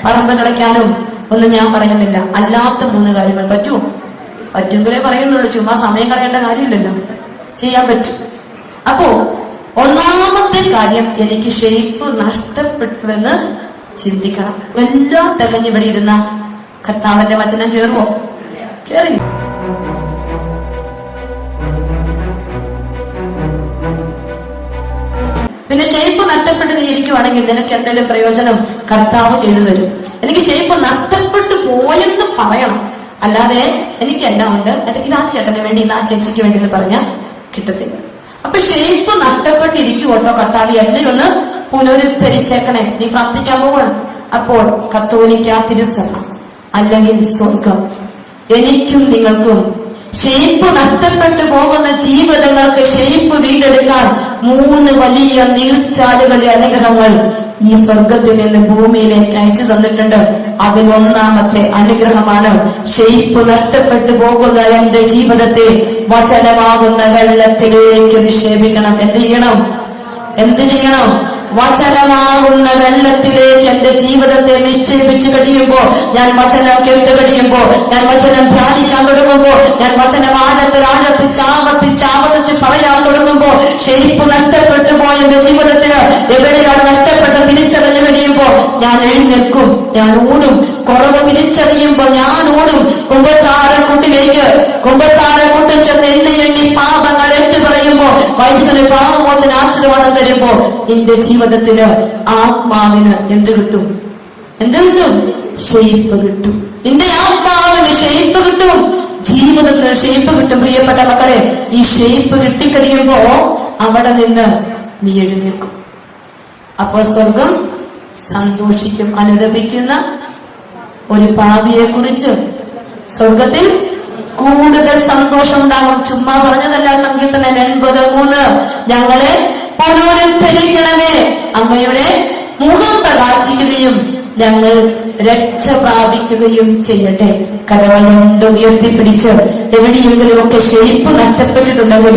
പറമ്പ് കളയ്ക്കാനും ഒന്നും ഞാൻ പറയുന്നില്ല. അല്ലാത്ത 3 കാര്യങ്ങൾ പറ്റുമോ? പറ്റുമെങ്കിലേ പറയുന്നുള്ളൂ, ചുമ്മാ സമയം കളയേണ്ട കാര്യമില്ലല്ലോ, ചെയ്യാൻ പറ്റും. അപ്പോ ഒന്നാമത്തെ കാര്യം, എനിക്ക് ഷേപ്പ് നഷ്ടപ്പെട്ടുവെന്ന് ചിന്തിക്കണം. എല്ലാം തികഞ്ഞിവിടെ ഇരുന്ന കർത്താവിന്റെ വചനം കേറുവോ? കേറി. പിന്നെ ഷേപ്പ് നഷ്ടപ്പെട്ട് നീ ഇരിക്കുവാണെങ്കിൽ നിനക്ക് എന്തെങ്കിലും പ്രയോജനം കർത്താവ് ചെയ്തു തരും. എനിക്ക് ഷേപ്പ് നഷ്ടപ്പെട്ടു പോയെന്ന് പറയണം, അല്ലാതെ എനിക്ക് എല്ലാം ഉണ്ട്, ഇത് ആ ചേട്ടന് വേണ്ടി, ഇത് ആ ചേച്ചിക്ക് വേണ്ടി എന്ന് പറഞ്ഞാൽ കിട്ടത്തില്ല. അപ്പൊ ഷേപ്പ് നഷ്ടപ്പെട്ടിരിക്കുവോട്ടോ, കർത്താവ് എന്നെ ഒന്ന് പുനരുദ്ധരിച്ചേക്കണേ. നീ പ്രാർത്ഥിക്കാൻ പോകണം. അപ്പോൾ കത്തോലിക്ക തിരുസഭ അല്ലെങ്കിൽ സ്വർഗം എനിക്കും നിങ്ങൾക്കും ഷേപ്പ് നഷ്ടപ്പെട്ടു പോകുന്ന ജീവിതങ്ങൾക്ക് ഷേപ്പ് വീണ്ടെടുക്കാൻ 3 വലിയ നീർച്ചാലുകളുടെ അനുഗ്രഹങ്ങൾ ഈ സ്വർഗത്തിൽ നിന്ന് ഭൂമിയിലേക്ക് അയച്ചു തന്നിട്ടുണ്ട്. അതിലൊന്നാമത്തെ അനുഗ്രഹമാണ് ഷേപ്പ് നഷ്ടപ്പെട്ടു പോകുന്ന എന്റെ ജീവിതത്തെ വചനമാകുന്ന വെള്ളത്തിലേക്ക് നിക്ഷേപിക്കണം. എന്ത് ചെയ്യണം? വചനമാകുന്ന വെള്ളത്തിലേക്ക് എന്റെ ജീവിതത്തെ നിക്ഷേപിച്ചു കഴിയുമ്പോ, ഞാൻ വചനം കേട്ട് കഴിയുമ്പോ, ഞാൻ വചനം ധ്യാനിക്കാൻ തുടങ്ങുമ്പോ, ഞാൻ വചനം ആവർത്തിച്ച് പറയാൻ തുടങ്ങുമ്പോ, ഷേപ്പ് നഷ്ടപ്പെട്ടു പോയ എന്റെ ജീവിതത്തിന് എവിടെയാണ് നഷ്ടപ്പെട്ട് തിരിച്ചറിഞ്ഞു കഴിയുമ്പോ ഞാൻ എഴുന്നേൽക്കും, ഞാൻ ഓടും. കുറവ് തിരിച്ചറിയുമ്പോ ഞാൻ ഓടും കുമ്പസാരക്കൂട്ടിൽ ചെന്ന് എണ്ണി പാപങ്ങൾ ഏറ്റു പറയുമ്പോ, വൈദ്യുതി പാപമോചന ആശീർവാദം തരുമ്പോ നിന്റെ ജീവിതത്തിന്, ആത്മാവിന് എന്ത് കിട്ടും? ഷേപ്പ് കിട്ടും. നിന്റെ ആത്മാവിന് ഷേപ്പ് കിട്ടും, ജീവിതത്തിന് ഷേപ്പ് കിട്ടും. പ്രിയപ്പെട്ട മക്കളെ, ഈ ഷേപ്പ് കിട്ടിക്കഴിയുമ്പോ അവിടെ നിന്ന് നീ എഴുന്നേൽക്കും. അപ്പോൾ സ്വർഗം സന്തോഷിക്കും. അനുദപിക്കുന്ന ഒരു പാപിയെ കുറിച്ച് സ്വർഗത്തിൽ കൂടുതൽ സന്തോഷം ഉണ്ടാകും. ചുമ്മാ പറഞ്ഞതല്ല. സങ്കീർത്തനം 83, ഞങ്ങളെ പുനരുദ്ധരിക്കണമേ, അങ്ങയുടെ മുഖം പ്രകാശിക്കുകയും ഞങ്ങൾ രക്ഷ പ്രാപിക്കുകയും ചെയ്യട്ടെ. കരവളുണ്ട് ഉയർത്തിപ്പിടിച്ച് എവിടെയെങ്കിലും ഒക്കെ ഷേപ്പ് നഷ്ടപ്പെട്ടിട്ടുണ്ടെങ്കിൽ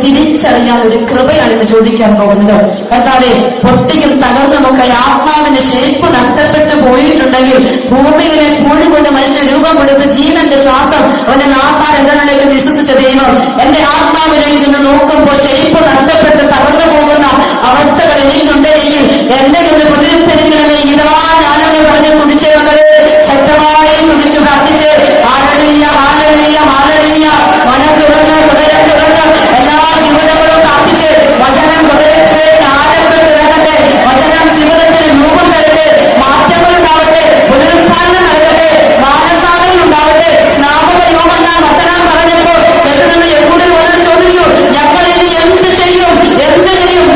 തിരിച്ചറിയാൻ ഒരു കൃപയാണ് ഇന്ന് ചോദിക്കാൻ പോകുന്നത്. കർത്താവേ, പൊട്ടിയും തകർന്നുമൊക്കെ ആത്മാവിന് ഷേപ്പ് നഷ്ടപ്പെട്ടു പോയിട്ടുണ്ടെങ്കിൽ, ഭൂമിയിലെ പൂഴി കൊണ്ട് മനുഷ്യന് രൂപം കൊടുത്ത് ജീവന്റെ ശ്വാസം അവന്റെ നാസാരങ്ങളിലേക്ക് വിശ്വസിച്ച ദൈവം എന്റെ ആത്മാവിലേക്ക് നിന്ന് നോക്കുമ്പോൾ ഷേപ്പ് നഷ്ടപ്പെട്ട് തകർന്നു പോകുന്ന അവസ്ഥകൾ എനിക്കുണ്ടെങ്കിൽ എന്റെ ഒന്ന് പുനരുദ്ധരിക്കണമേ. ഇതാ ഞാനൊന്ന് പറഞ്ഞ് സ്തുതിച്ചേ മകളെ, ശക്തമായി സ്തുതിച്ച് പ്രാർത്ഥിച്ച് ഹല്ലേലൂയ ഹല്ലേലൂയ ഹല്ലേലൂയ. മനം തുറന്ന് ഹൃദയം തുറന്ന് എല്ലാ ജീവിതങ്ങളും പ്രാർത്ഥിച്ച് വചനം ഹൃദയത്തിലേക്ക് ആഴപ്പെട്ട് ഇറങ്ങട്ടെ. വചനം ജീവിതത്തിന് രൂപം തരട്ടെ, മാറ്റങ്ങൾ ഉണ്ടാവട്ടെ, പുനരുദ്ധാരണം നടക്കട്ടെ, മാനസാന്തരം ഉണ്ടാവട്ടെ. സ്നാപക യോഗം വചനം പറഞ്ഞപ്പോൾ കേട്ടുനിന്ന് എപ്പോഴും വന്നിട്ട് ചോദിച്ചു, ഞങ്ങൾ ഇനി എന്ത് ചെയ്യും?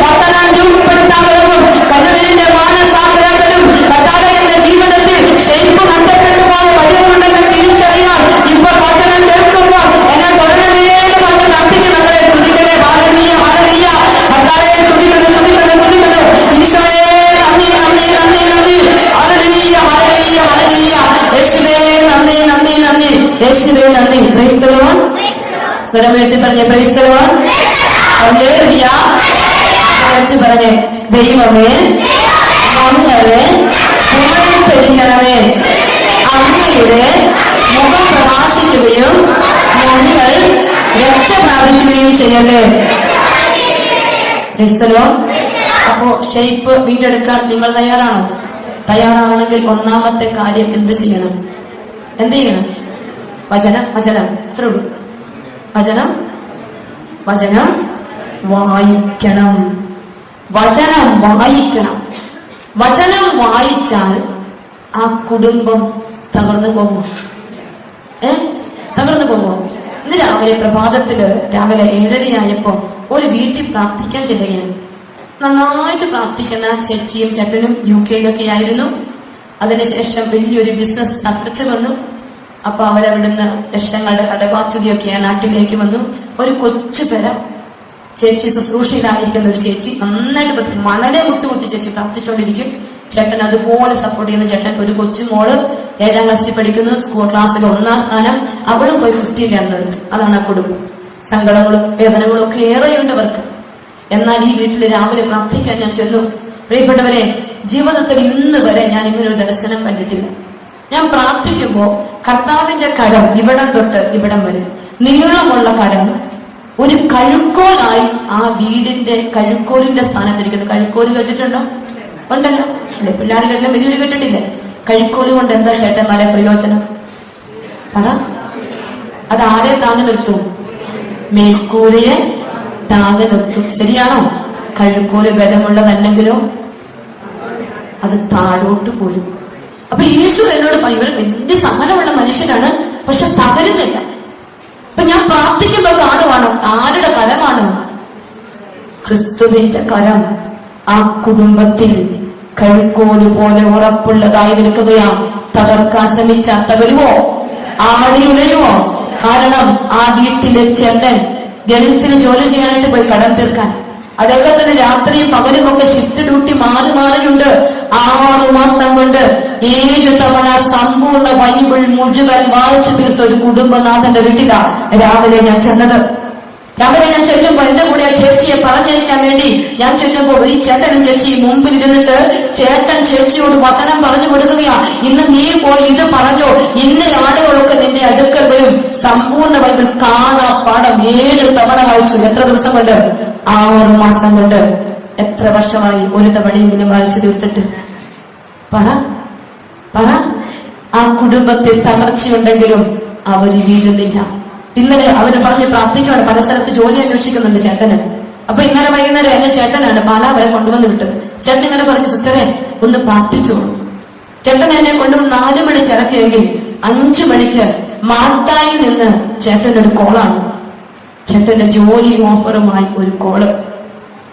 വചനം രൂപപ്പെടുത്താൻ തുടങ്ങും. കണ്ണുനീരിന്റെ മാനസാന്തരത്തിലും കർത്താവിന്റെ ജീവിതത്തിൽ ഷേപ്പ് നഷ്ടപ്പെട്ടു പോയ വഴികളുണ്ടെന്ന് തിരിച്ചറിയാൻ ഇപ്പോൾ വചനം കേൾക്കുമ്പോൾ എന്നെ തുടരണമേന്ന് പറഞ്ഞ് പ്രാർത്ഥിക്കും. നമ്മളെ സ്തുതിക്കട്ടെ. Hallelujah hallelujah. കർത്താവേ സ്തുതിക്കുന്നു. ഈശോയെ നന്ദി. Hallelujah hallelujah hallelujah. യേശുവേ നന്ദി. യേശുവേ നന്ദി. Praise the Lord. സ്വരം ഉയർത്തി പറഞ്ഞേ, പ്രൈസ് ദി ലോർഡ്. ഹല്ലേലൂയ. പറഞ്ഞേ, ദൈവമേ ഞങ്ങളെ പുനരുദ്ധരിക്കണമേ, അങ്ങയുടെ മുഖം പ്രകാശിക്കുകയും ഞങ്ങൾ രക്ഷ പ്രാപിക്കുകയും ചെയ്യട്ടെ. അപ്പോ ഷേപ്പ് വീണ്ടെടുക്കാൻ നിങ്ങൾ തയ്യാറാണോ? തയ്യാറാണെങ്കിൽ ഒന്നാമത്തെ കാര്യം എന്ത് ചെയ്യണം? വചനം അത്രേ ഉള്ളൂ. വചനം വായിക്കണം. വചനം വായിച്ചാൽ ആ കുടുംബം തകർന്നു പോകുമോ? ഇന്ന് രാവിലെ 7:30 ഒരു വീട്ടിൽ പ്രാർത്ഥിക്കാൻ ചെല്ലുകയാണ്. നന്നായിട്ട് പ്രാർത്ഥിക്കുന്ന ചേച്ചിയും ചേട്ടനും UK-യിലൊക്കെ ആയിരുന്നു. അതിനുശേഷം വലിയൊരു ബിസിനസ് തകർച്ച വന്നു. അപ്പൊ അവരവിടുന്ന് ലക്ഷങ്ങളുടെ കടബാധ്യതയൊക്കെ നാട്ടിലേക്ക് വന്നു. ഒരു കൊച്ചു പേര ചേച്ചി, ശുശ്രൂഷയിലായിരിക്കുന്ന ഒരു ചേച്ചി, നന്നായിട്ട് മണലെ മുട്ടുകുത്തി ചേച്ചി പ്രാർത്ഥിച്ചുകൊണ്ടിരിക്കും. ചേട്ടൻ അതുപോലെ സപ്പോർട്ട് ചെയ്യുന്ന ചേട്ടൻ. ഒരു കൊച്ചുമോള് 7ാം ക്ലാസ്സിൽ പഠിക്കുന്നു, സ്കൂൾ ക്ലാസ്സിൽ 1ാം സ്ഥാനം. അവളും പോയി ക്രിസ്ത്യൻ തിരഞ്ഞെടുത്തു. അതാണ് ആ കുടുംബം. സങ്കടങ്ങളും വേദനകളും ഒക്കെ ഏറെയുണ്ട് അവർക്ക്. എന്നാൽ ഈ വീട്ടിൽ രാവിലെ പ്രാർത്ഥിക്കാൻ ഞാൻ ചെന്നു. പ്രിയപ്പെട്ടവരെ, ജീവിതത്തിൽ ഇന്ന് വരെ ഞാൻ ഇങ്ങനൊരു ദർശനം കണ്ടിട്ടില്ല. ഞാൻ പ്രാർത്ഥിക്കുമ്പോ കർത്താവിന്റെ കരം ഇവിടം തൊട്ട് ഇവിടം വരെ നീളമുള്ള കരം ഒരു കഴുക്കോലായി ആ വീടിന്റെ കഴുക്കോലിന്റെ സ്ഥാനത്തിരിക്കുന്നു. കഴുക്കോല് കേട്ടിട്ടുണ്ടോ? ഉണ്ടല്ലോ അല്ലെ? പിള്ളേർ കേട്ടില്ല, വലിയൊരു കേട്ടിട്ടില്ലേ? കഴുക്കോല് കൊണ്ട് എന്താ ചേട്ടന്മാരെ പ്രയോജനം? പറ. അത് ആരെ താങ്ങി നിർത്തും? മേൽക്കൂരയെ താങ്ങി നിർത്തും. ശരിയാണോ? കഴുക്കോല് ബലമുള്ളതല്ലെങ്കിലോ അത് താഴോട്ട് പോരും. അപ്പൊ യേശു എന്നോട് പറയും, ഇവർ വലിയ സഹനമുള്ള മനുഷ്യരാണ്, പക്ഷെ തകരുന്നില്ല. അപ്പൊ ഞാൻ പ്രാർത്ഥിക്കുമ്പോ കാണുവാണ് ആരുടെ കരമാണ്? ക്രിസ്തുവിന്റെ കരം ആ കുടുംബത്തിൽ കഴുക്കോല് പോലെ ഉറപ്പുള്ളതായി നിൽക്കുകയാ. തകർക്കാൻ ശ്രമിച്ച തകരുവോ? ആടി ഉലയുവോ? കാരണം ആ വീട്ടിലെ ചേട്ടൻ ഗൾഫിന് ജോലി ചെയ്യാനായിട്ട് പോയി കടം തീർക്കാൻ. അദ്ദേഹത്തിന് രാത്രിയും പകലുമൊക്കെ ഷിഫ്റ്റ് ഡ്യൂട്ടി മാറി മാറിയുണ്ട്. 6 മാസം കൊണ്ട് 7 തവണ സമ്പൂർണ്ണ ബൈബിൾ മുഴുവൻ വായിച്ചു തീർത്ത ഒരു കുടുംബനാഥന്റെ വീട്ടിലാ രാവിലെ ഞാൻ ചെന്നത്. രാവിലെ ഞാൻ ചെല്ലുമ്പോ എന്റെ കൂടെ ആ ചേച്ചിയെ പറഞ്ഞയക്കാൻ വേണ്ടി ഞാൻ ചെല്ലുമ്പോ ഈ ചേട്ടനും ചേച്ചി മുമ്പിൽ ഇരുന്നിട്ട് ചേട്ടൻ ചേച്ചിയോട് വചനം പറഞ്ഞു കൊടുക്കുകയാ. ഇന്ന് നീ പോയി ഇത് പറഞ്ഞോ, ഇന്ന ആളുകളൊക്കെ നിന്റെ അടുക്കൽ വരും. സമ്പൂർണ്ണ ബൈബിൾ കാണാ പാഠം 7 തവണ വായിച്ചു. എത്ര ദിവസം കൊണ്ട്? 6 മാസം കൊണ്ട്. എത്ര വർഷമായി ഒരു തവണയെങ്കിലും വായിച്ചു തീർത്തിട്ട്? പറ പറ. ആ കുടുംബത്തിൽ തകർച്ചയുണ്ടെങ്കിലും അവര് വീഴുന്നില്ല. ഇന്നലെ അവര് പറഞ്ഞ് പ്രാർത്ഥിക്കുകയാണ്. പല സ്ഥലത്ത് ജോലി അന്വേഷിക്കുന്നുണ്ട് ചേട്ടന്. അപ്പൊ ഇന്നലെ വൈകുന്നേരം എന്നെ ചേട്ടനാണ് പാലാ വരെ കൊണ്ടുവന്ന് വിട്ടത്. ചേട്ടൻ ഇങ്ങനെ പറഞ്ഞു, സിസ്റ്ററെ ഒന്ന് പ്രാർത്ഥിച്ചോളൂ. ചേട്ടൻ എന്നെ കൊണ്ടുവന്ന് 4 മണിക്ക് ഇറക്കിയെങ്കിൽ 5 മണിക്ക് മാട്ടായിൽ നിന്ന് ചേട്ടനൊരു കോളാണ്. ചേട്ടന്റെ ജോലി ഓഫറുമായി ഒരു കോള്.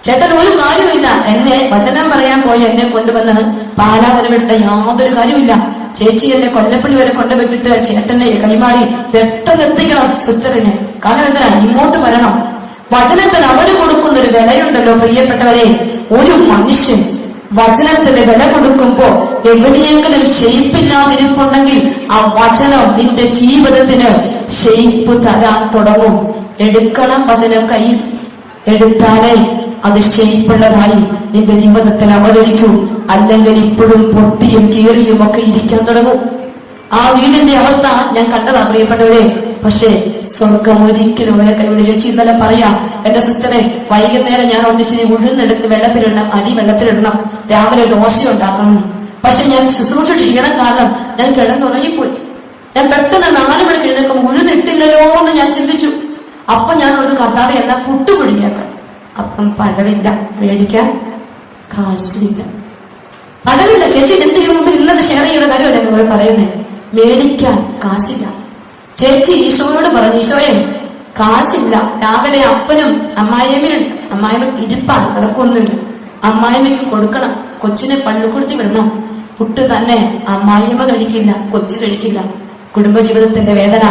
ചേട്ടൻ ഒരു കാര്യമില്ല, എന്നെ വചനം പറയാൻ പോയി എന്നെ കൊണ്ടുവന്ന് പാലാ വരെ വിട്ട യാതൊരു കാര്യമില്ല. ചേച്ചി എന്നെ കൊല്ലപ്പള്ളി വരെ കൊണ്ടുവിട്ടിട്ട് ചേട്ടനെ കൈമാറി പെട്ടെന്ന് എത്തിക്കണം സിസ്റ്ററിനെ. കാരണം എന്തിനാ? ഇങ്ങോട്ട് വരണം. വചനത്തിന് അവര് കൊടുക്കുന്നൊരു വിലയുണ്ടല്ലോ പ്രിയപ്പെട്ടവരെ. ഒരു മനുഷ്യൻ വചനത്തിന് വില കൊടുക്കുമ്പോ എവിടെയെങ്കിലും ഷെയ്പ്പില്ലാതിരിപ്പുണ്ടെങ്കിൽ ആ വചനം നിന്റെ ജീവിതത്തിന് ഷെയ്പ്പ് തരാൻ തുടങ്ങും. എടുക്കണം വചനം കയ്യിൽ. എടുത്താലേ അത് ഷെയ്പ്പുള്ളതായി നിന്റെ ജീവിതത്തിൽ അവതരിക്കൂ. അല്ലെങ്കിൽ ഇപ്പോഴും പൊട്ടിയും കീറിയും ഒക്കെ ഇരിക്കാൻ തുടങ്ങും. ആ വീടിന്റെ അവസ്ഥ ഞാൻ കണ്ടതാ പ്രിയപ്പെട്ടവരെ. പക്ഷേ സ്വർഗം ഒരിക്കലും അവരെ കൈവിടി. ചേച്ചി ഇന്നലെ പറയാ, എന്റെ സിസ്റ്ററെ വൈകുന്നേരം ഞാൻ ഒന്നിച്ചിരി ഉഴുന്നെടുത്ത് വെള്ളത്തിലിടണം, അരി വെള്ളത്തിലിടണം, രാവിലെ ദോശ ഉണ്ടാക്കണം. പക്ഷെ ഞാൻ ശുശ്രൂഷ ചെയ്യണം, കാരണം ഞാൻ കിടന്നുറങ്ങിപ്പോയി. ഞാൻ പെട്ടെന്ന് 4 മണിക്ക് എഴുന്നേൽക്കുമ്പോൾ ഉഴുന്നിട്ടില്ലല്ലോ എന്ന് ഞാൻ ചിന്തിച്ചു. അപ്പൊ ഞാൻ ഒരു കർത്താവെ എന്നാ പുട്ടുപൊഴിഞ്ഞേക്കാം. അപ്പം പഴവില്ല, മേടിക്കാൻ കാശില്ല. പഴവില്ല. ചേച്ചി എന്റെ മുമ്പിൽ ഇന്നലെ ഷെയർ ചെയ്ത കാര്യമല്ലേ നിങ്ങൾ പറയുന്നേ? മേടിക്കാൻ കാശില്ല. ചേച്ചി ഈശോയോട് പറഞ്ഞു, ഈശോയെ കാശില്ല. രാവിലെ അപ്പനും അമ്മായിയമ്മയുണ്ട്. അമ്മായിമ്മ ഇരിപ്പാണ്, കിടക്കൊന്നുമില്ല. അമ്മായിമ്മയ്ക്ക് കൊടുക്കണം. കൊച്ചിനെ പള്ളിക്കൂടത്തിൽ വിടണം. പുട്ട് തന്നെ അമ്മായിയമ്മ കഴിക്കില്ല, കൊച്ചു കഴിക്കില്ല. കുടുംബജീവിതത്തിന്റെ വേദന.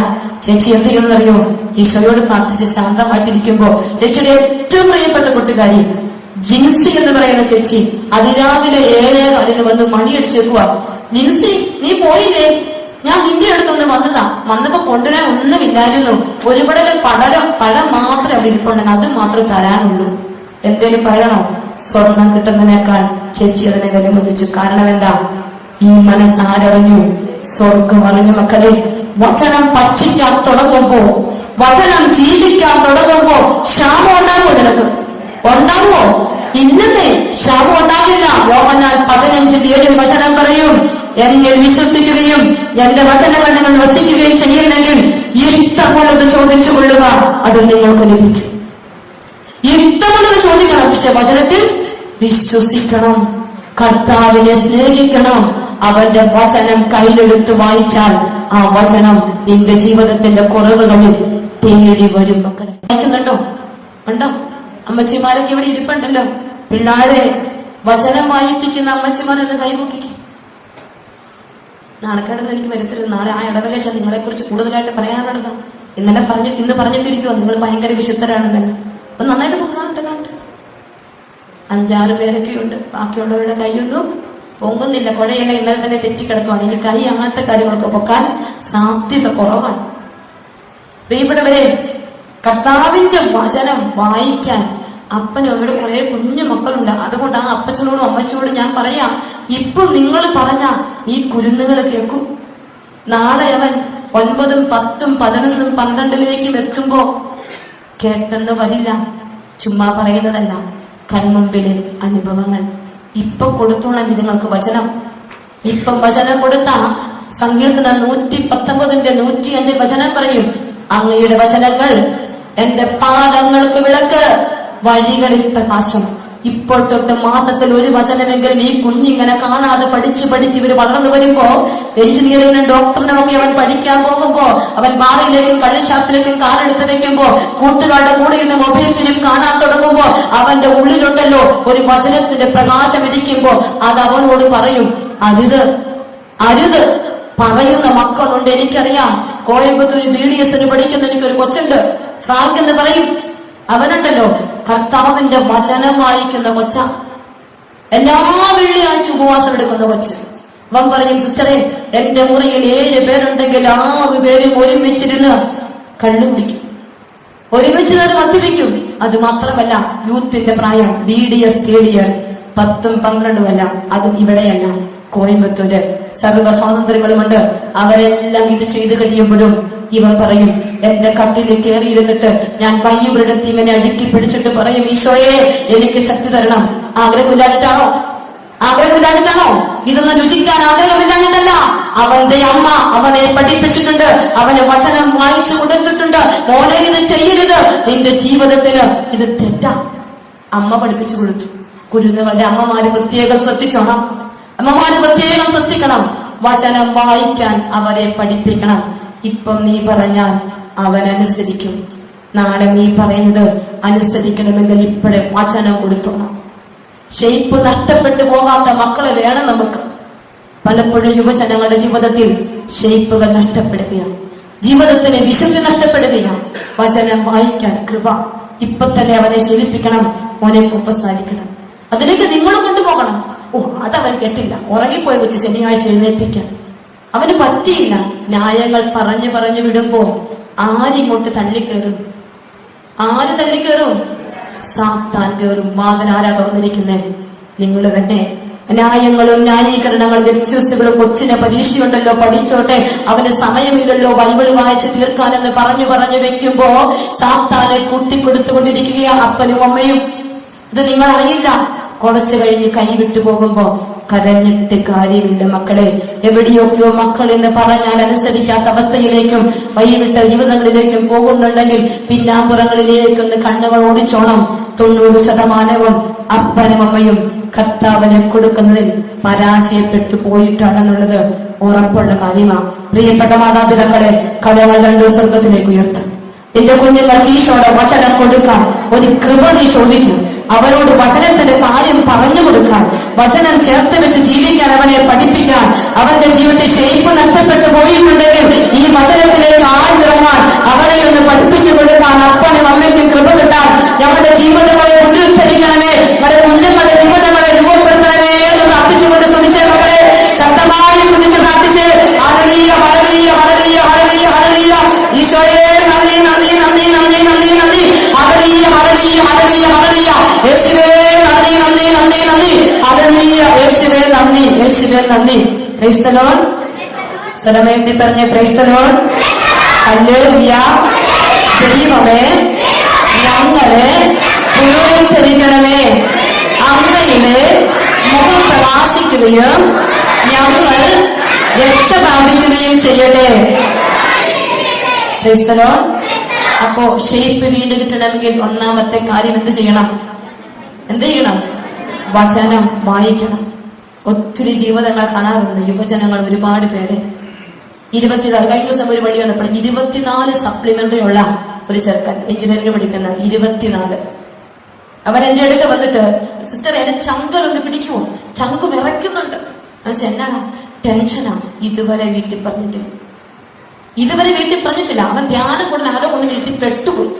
ചേച്ചി എന്ത് ചെയ്യുന്നറിയോ? ഈശോയോട് പ്രാർത്ഥിച്ച് ശാന്തമായിട്ടിരിക്കുമ്പോ ചേച്ചിയുടെ ഏറ്റവും പ്രിയപ്പെട്ട കൂട്ടുകാരി ജിൻസി എന്ന് പറയുന്ന ചേച്ചി അതിരാവിലെ 7:15 വന്ന് മണിയടിച്ചേക്കുക. ജിൻസി, നീ പോയില്ലേ? ഞാൻ നിന്റെ അടുത്തൊന്ന് വന്നതാ. വന്നപ്പോ കൊണ്ടുവരാൻ ഒന്നുമില്ലായിരുന്നു. ഒരുപടല് പഴം മാത്രമേ അവിടെ ഇരിപ്പുണ്ടെന്ന്, അത് മാത്രം തരാനുള്ളൂ. എന്തേലും പറയണോ? സ്വർണം കിട്ടുന്നതിനേക്കാൾ ചേച്ചി അതിനെ വിലമതിച്ചു. കാരണം എന്താ? ഈ മനസ്സാരറിഞ്ഞു, സ്വർഗം അറിഞ്ഞു. മക്കളെ, വചനം ഭക്ഷിക്കാൻ തുടങ്ങുമ്പോ, വചനം ജീവിക്കാൻ തുടങ്ങുമ്പോ ക്ഷാമം ഉണ്ടാകുമോ? നിനക്ക് ഉണ്ടാകുമോ? ഇല്ലെന്നേ, ക്ഷാമം ഉണ്ടാകില്ല. യോഹന്നാൻ 15:7 വചനം പറയും, എന്നിൽ വിശ്വസിക്കുകയും എന്റെ വചനങ്ങൾ നിങ്ങൾ വസിക്കുകയും ചെയ്യുന്നെങ്കിൽ ഇഷ്ടമുള്ളത് ചോദിച്ചു കൊള്ളുക, അത് നിങ്ങൾക്ക് ലഭിക്കും. ഇഷ്ടമുള്ളത് ചോദിക്കണം, പക്ഷെ വചനത്തിൽ വിശ്വസിക്കണം. കർത്താവിനെ സ്നേഹിക്കണം. അവന്റെ വചനം കയ്യിലെടുത്ത് വായിച്ചാൽ ആ വചനം നിന്റെ ജീവിതത്തിന്റെ കുറവുകളിൽ തേടി വരും. മക്കളെ വായിക്കുന്നുണ്ടോ? ഉണ്ടോ? അമ്മച്ചിമാരൊക്കെ ഇവിടെ ഇരിപ്പുണ്ടല്ലോ. പിള്ളാരെ വചനം വായിപ്പിക്കുന്ന അമ്മച്ചിമാരെന്ന് കൈപൊക്കിക്കും. നാണക്കേടൊന്നും എനിക്ക് വരുത്തരുത്. നാളെ ആ ഇടവകച്ച നിങ്ങളെ കുറിച്ച് കൂടുതലായിട്ട് പറയാനുള്ളതാ. ഇന്ന് പറഞ്ഞിട്ടിരിക്കുവോ നിങ്ങൾ ഭയങ്കര വിശുദ്ധരാണെന്നല്ല. അത് നന്നായിട്ട് പോകുന്നുണ്ട്. 5-6 പേരൊക്കെ ഉണ്ട്. ബാക്കിയുള്ളവരുടെ കൈയൊന്നും പൊങ്ങുന്നില്ല. കുഴയില ഇന്നലെ തന്നെ തെറ്റിക്കിടക്കുവാണ്. ഇനി കൈ അങ്ങനത്തെ കാര്യങ്ങളൊക്കെ പൊക്കാൻ സാധ്യത കുറവാണ്. പ്രിയപ്പെട്ടവരെ, കർത്താവിന്റെ വചനം വായിക്കാൻ അപ്പനും അവിടെ കുറെ കുഞ്ഞു മക്കളുണ്ട്. അതുകൊണ്ട് ആ അപ്പച്ചനോടും അമ്മച്ചോടും ഞാൻ പറയാം, ഇപ്പൊ നിങ്ങൾ പറഞ്ഞ ഈ കുരുന്നുകൾ കേൾക്കും. നാളെ അവൻ 9, 10, 11, 12 എത്തുമ്പോ കേട്ടെന്ന് വരില്ല. ചുമ്മാ പറയുന്നതല്ല, കൺമുമ്പിലെ അനുഭവങ്ങൾ. ഇപ്പൊ കൊടുത്തോണം നിങ്ങൾക്ക് വചനം. ഇപ്പം വചനം കൊടുത്ത സങ്കീർത്തനം 119 105 വചനം പറയും, അങ്ങയുടെ വചനങ്ങൾ എന്റെ പാദങ്ങൾക്ക് വിളക്ക്, വഴികളിൽ പ്രകാശം. ഇപ്പോൾ തൊട്ട് മാസത്തിൽ ഒരു വചനമെങ്കിലും ഈ കുഞ്ഞിങ്ങനെ കാണാതെ പഠിച്ച് ഇവർ വളർന്നു വരുമ്പോ, എഞ്ചിനീയറിംഗിനും ഡോക്ടറിനും ഒക്കെ അവൻ പഠിക്കാൻ പോകുമ്പോ, അവൻ ബാറിലേക്കും കള്ളുഷാപ്പിലേക്കും കാലെടുത്ത് വെക്കുമ്പോ, കൂട്ടുകാരുടെ കൂടെ ഇരുന്ന് മൊബൈൽ ഫിലിം കാണാൻ തുടങ്ങുമ്പോ, അവന്റെ ഉള്ളിലുണ്ടല്ലോ ഒരു വചനത്തിന്റെ പ്രകാശം ഇരിക്കുമ്പോ അത് അവനോട് പറയും, അരുത് അരുത്. പറയുന്ന മക്കളുണ്ട്, എനിക്കറിയാം. കോയമ്പത്തൂർ BDS പഠിക്കുന്ന എനിക്കൊരു കൊച്ചുണ്ട്, ഫ്രാങ്ക് എന്ന് പറയും. അവനുണ്ടല്ലോ കർത്താവിന്റെ വചനം വായിക്കുന്ന കൊച്ച. എല്ലാ വെള്ളിയാഴ്ച ഉപവാസം എടുക്കുന്ന കൊച്ച്. അവൻ പറയും, സിസ്റ്ററെ, എന്റെ മുറിയിൽ 7 പേരുണ്ടെങ്കിൽ 6 പേരും ഒരുമിച്ചിരുന്ന് കള്ളു കുടിക്കും, ഒരുമിച്ചിരുന്ന് മദ്യപിക്കും. അത് മാത്രമല്ല, യൂത്തിന്റെ പ്രായം BDS തേടിയ 10ഉം 12ഉം അല്ല, അതും ഇവിടെയല്ല, കോയമ്പത്തൂര്. സർവ്വ സ്വാതന്ത്ര്യങ്ങളുമുണ്ട്. അവരെല്ലാം ഇത് ചെയ്തു കഴിയുമ്പോഴും ഇവൻ പറയും, എന്റെ കട്ടിലിൽ കയറിയിരുന്നിട്ട് ഞാൻ ബൈബിളെടുത്ത് ഇങ്ങനെ അടുക്കി പിടിച്ചിട്ട് പറയും, ഈശോയെ എനിക്ക് ശക്തി തരണം. ആഗ്രഹമില്ലാഞ്ഞിട്ടാണോ? ആഗ്രഹമില്ലാഞ്ഞിട്ടാണോ? ഇതൊന്നും രുചിക്കാൻ ആഗ്രഹമില്ലാഞ്ഞിട്ടല്ല. അവന്റെ അമ്മ അവനെ പഠിപ്പിച്ചിട്ടുണ്ട്, അവന് വചനം വായിച്ചു കൊടുത്തിട്ടുണ്ട്. മോനെ, ഇത് ചെയ്യരുത്, നിന്റെ ജീവിതത്തിന് ഇത് തെറ്റാ. അമ്മ പഠിപ്പിച്ചു കൊടുത്തു. കുരുന്നുകളുടെ അമ്മമാര് പ്രത്യേകം ശ്രദ്ധിച്ചോണം. അമ്മമാര് പ്രത്യേകം ശ്രദ്ധിക്കണം. വചനം വായിക്കാൻ അവരെ പഠിപ്പിക്കണം. ഇപ്പം നീ പറഞ്ഞാൽ അവനനുസരിക്കും. നാളെ നീ പറയുന്നത് അനുസരിക്കണമെങ്കിൽ ഇപ്പോഴേ വചനം കൊടുത്തോണം. ഷെയ്പ്പ് നഷ്ടപ്പെട്ടു പോകാത്ത മക്കളെ വേണം നമുക്ക്. പലപ്പോഴും യുവജനങ്ങളുടെ ജീവിതത്തിൽ ഷെയ്പ്പുകൾ നഷ്ടപ്പെടുകയാണ്, ജീവിതത്തിന് വിശുദ്ധി നഷ്ടപ്പെടുകയാണ്. വചനം വായിക്കാൻ കൃപ. ഇപ്പൊ തന്നെ അവനെ ശീലിപ്പിക്കണം. മോനെ കുമ്പസാരിക്കണം. അതിലേക്ക് നിങ്ങൾ കൊണ്ടുപോകണം. അതവൻ കേട്ടില്ല, ഉറങ്ങിപ്പോയി കൊച്ചു, ശനിയാഴ്ച എഴുന്നേൽപ്പിക്കാൻ അവന് പറ്റിയില്ല. ന്യായങ്ങൾ പറഞ്ഞു വിടുമ്പോ ആരിങ്ങോട്ട് തള്ളിക്കേറും? ആര് തള്ളിക്കേറും? സാത്താൻ കയറും. വാതിനാരാ തുറന്നിരിക്കുന്നേ? നിങ്ങൾ തന്നെ. ന്യായങ്ങളും ന്യായീകരണങ്ങളും എക്സ്ക്യൂസുകളും, കൊച്ചിനെ പരീക്ഷയുണ്ടല്ലോ, പഠിച്ചോട്ടെ, അവന് സമയമില്ലല്ലോ ബൈബിള് വായിച്ച് തീർക്കാനെന്ന് പറഞ്ഞു വെക്കുമ്പോ സാത്താനെ കൂട്ടിക്കൊടുത്തുകൊണ്ടിരിക്കുകയാ അപ്പനും അമ്മയും. ഇത് നിങ്ങൾ അറിയില്ല. കുറച്ചു കഴിഞ്ഞ് കൈവിട്ടു പോകുമ്പോ കരഞ്ഞിട്ട് കാര്യമില്ല മക്കളെ. എവിടെയൊക്കെയോ മക്കൾ എന്ന് പറഞ്ഞാൽ അനുസരിക്കാത്ത അവസ്ഥയിലേക്കും വഴിവിട്ട ജീവിതങ്ങളിലേക്കും പോകുന്നുണ്ടെങ്കിൽ പിന്നാമ്പുറങ്ങളിലേക്കൊന്ന് കണ്ണുകൾ ഓടിച്ചോണം. 90% അപ്പനും അമ്മയും കർത്താവിനെ കൊടുക്കുന്നതിൽ പരാജയപ്പെട്ടു പോയിട്ടാണെന്നുള്ളത് ഉറപ്പുള്ള കാര്യമാണ്. പ്രിയപ്പെട്ട മാതാപിതാക്കളെ, കലകൾ 2 സ്വർഗത്തിലേക്ക് ഉയർത്തും. നിന്റെ കുഞ്ഞുങ്ങൾക്ക് ഈശോയുടെ വചനം കൊടുക്കാൻ ഒരു കൃപ നീ ചോദിക്കും. അവരോട് വചനത്തിന്റെ കാര്യം പറഞ്ഞു കൊടുക്കാൻ, വചനം ചേർത്ത് വെച്ച് ജീവിക്കാൻ അവനെ പഠിപ്പിക്കാൻ. അവന്റെ ജീവിതത്തിൽ ഷെയ്പ്പ് നഷ്ടപ്പെട്ടു പോയിട്ടുണ്ടെങ്കിൽ ഈ വചനത്തിലേക്ക് ആഴ്ന്നിറങ്ങാൻ അവനെ ഒന്ന് പഠിപ്പിച്ചു കൊടുക്കാൻ അപ്പനും അമ്മയ്ക്കും കൃപ കിട്ടാൻ നമ്മുടെ ജീവിതങ്ങളെ പുനരുദ്ധരിക്കണമേ, നമ്മുടെ കുഞ്ഞുങ്ങളുടെ ജീവിതങ്ങളെ രൂപപ്പെടുത്തണമേ എന്ന് പ്രാർത്ഥിച്ചുകൊണ്ട് ശ്രമിച്ചേ മക്കളെ. ശക്തമായി ശ്രമിച്ച് പ്രാർത്ഥിച്ച് hallelujah hallelujah hallelujah hallelujah hallelujah. ഈശോയെ നന്ദി നന്ദി നന്ദി നന്ദി നന്ദി നന്ദി. Hallelujah hallelujah hallelujah hallelujah. യേശുവേ നന്ദി നന്ദി നന്ദി നന്ദി. ഹല്ലേലൂയ. യേശുവേ നന്ദി, യേശുവേ നന്ദി. Praise the Lord. സ്വരമേറ്റി പറഞ്ഞേ, പ്രൈസ് ദി ലോർഡ്. ഹല്ലേലൂയ. ദൈവമേ, ഞങ്ങളെ പുനരുദ്ധരിക്കണമേ. അങ്ങയുടെ മുഖം പ്രകാശിക്കുകയും ഞങ്ങൾ രക്ഷ പ്രാപിക്കുകയും ചെയ്യട്ടെ. Price the Lord. അപ്പോ ഷേപ്പ് വീണ്ടും കിട്ടണമെങ്കിൽ ഒന്നാമത്തെ കാര്യം എന്ത് ചെയ്യണം? വചനം വായിക്കണം. ഒത്തിരി ജീവിതങ്ങൾ കാണാറുണ്ട്. യുവജനങ്ങൾ ഒരുപാട് പേര് 24, കഴിഞ്ഞ ദിവസം ഒരു വഴി വന്നപ്പോൾ 24 സപ്ലിമെന്ററി ഉള്ള ഒരു ചെറുക്കൻ, എഞ്ചിനീയറിംഗ് പഠിക്കുന്ന 24. അവൻ എന്റെ അടുത്ത് വന്നിട്ട്, സിസ്റ്റർ എന്റെ ചങ്കൊന്ന് പിടിക്കുമോ, ചങ്ക് വിറയ്ക്കുന്നുണ്ട്. എന്നാണ്? ടെൻഷനാ. ഇതുവരെ വീട്ടിൽ പറഞ്ഞിട്ടില്ല. അവൻ ധ്യാനം കൊണ്ട് ആരോ കൊണ്ട് എഴുതി പെട്ടുപോയി.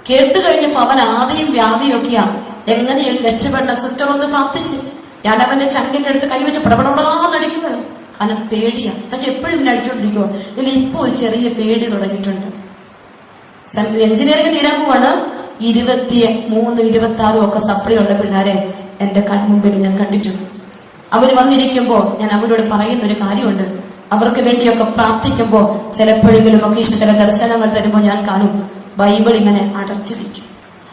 കേട്ടു കഴിഞ്ഞപ്പോ അവൻ ആദ്യം വ്യാധിയൊക്കെയാ, എങ്ങനെയും രക്ഷപ്പെടണം. സിസ്റ്റർ ഒന്ന് പ്രാർത്ഥിച്ച് ഞാൻ അവന്റെ ചങ്കിന്റെ അടുത്ത് കൈവച്ച് പടപടപടാന്നടിക്കുകയാണ്. കാരണം പേടിയാ. എപ്പോഴും ഇങ്ങനെ അടിച്ചോണ്ടിരിക്കുവോ? ഇല്ല, ഇപ്പൊ ഒരു ചെറിയ പേടി തുടങ്ങിയിട്ടുണ്ട്. എഞ്ചിനീയറിംഗ് തീരാൻ പോവാണ്. 23, 26 ഒക്കെ സപ്ലി ഉള്ള പിള്ളേരെ എന്റെ കൺമുമ്പിൽ ഞാൻ കണ്ടിട്ടുണ്ട്. അവർ വന്നിരിക്കുമ്പോ ഞാൻ അവരോട് പറയുന്ന ഒരു കാര്യമുണ്ട്. അവർക്ക് വേണ്ടിയൊക്കെ പ്രാർത്ഥിക്കുമ്പോ ചിലപ്പോഴെങ്കിലും ഒക്കെ ഈശോ ചില ദർശനങ്ങൾ തരുമ്പോ ഞാൻ കാണും ബൈബിൾ ഇങ്ങനെ അടച്ചിരിക്കും,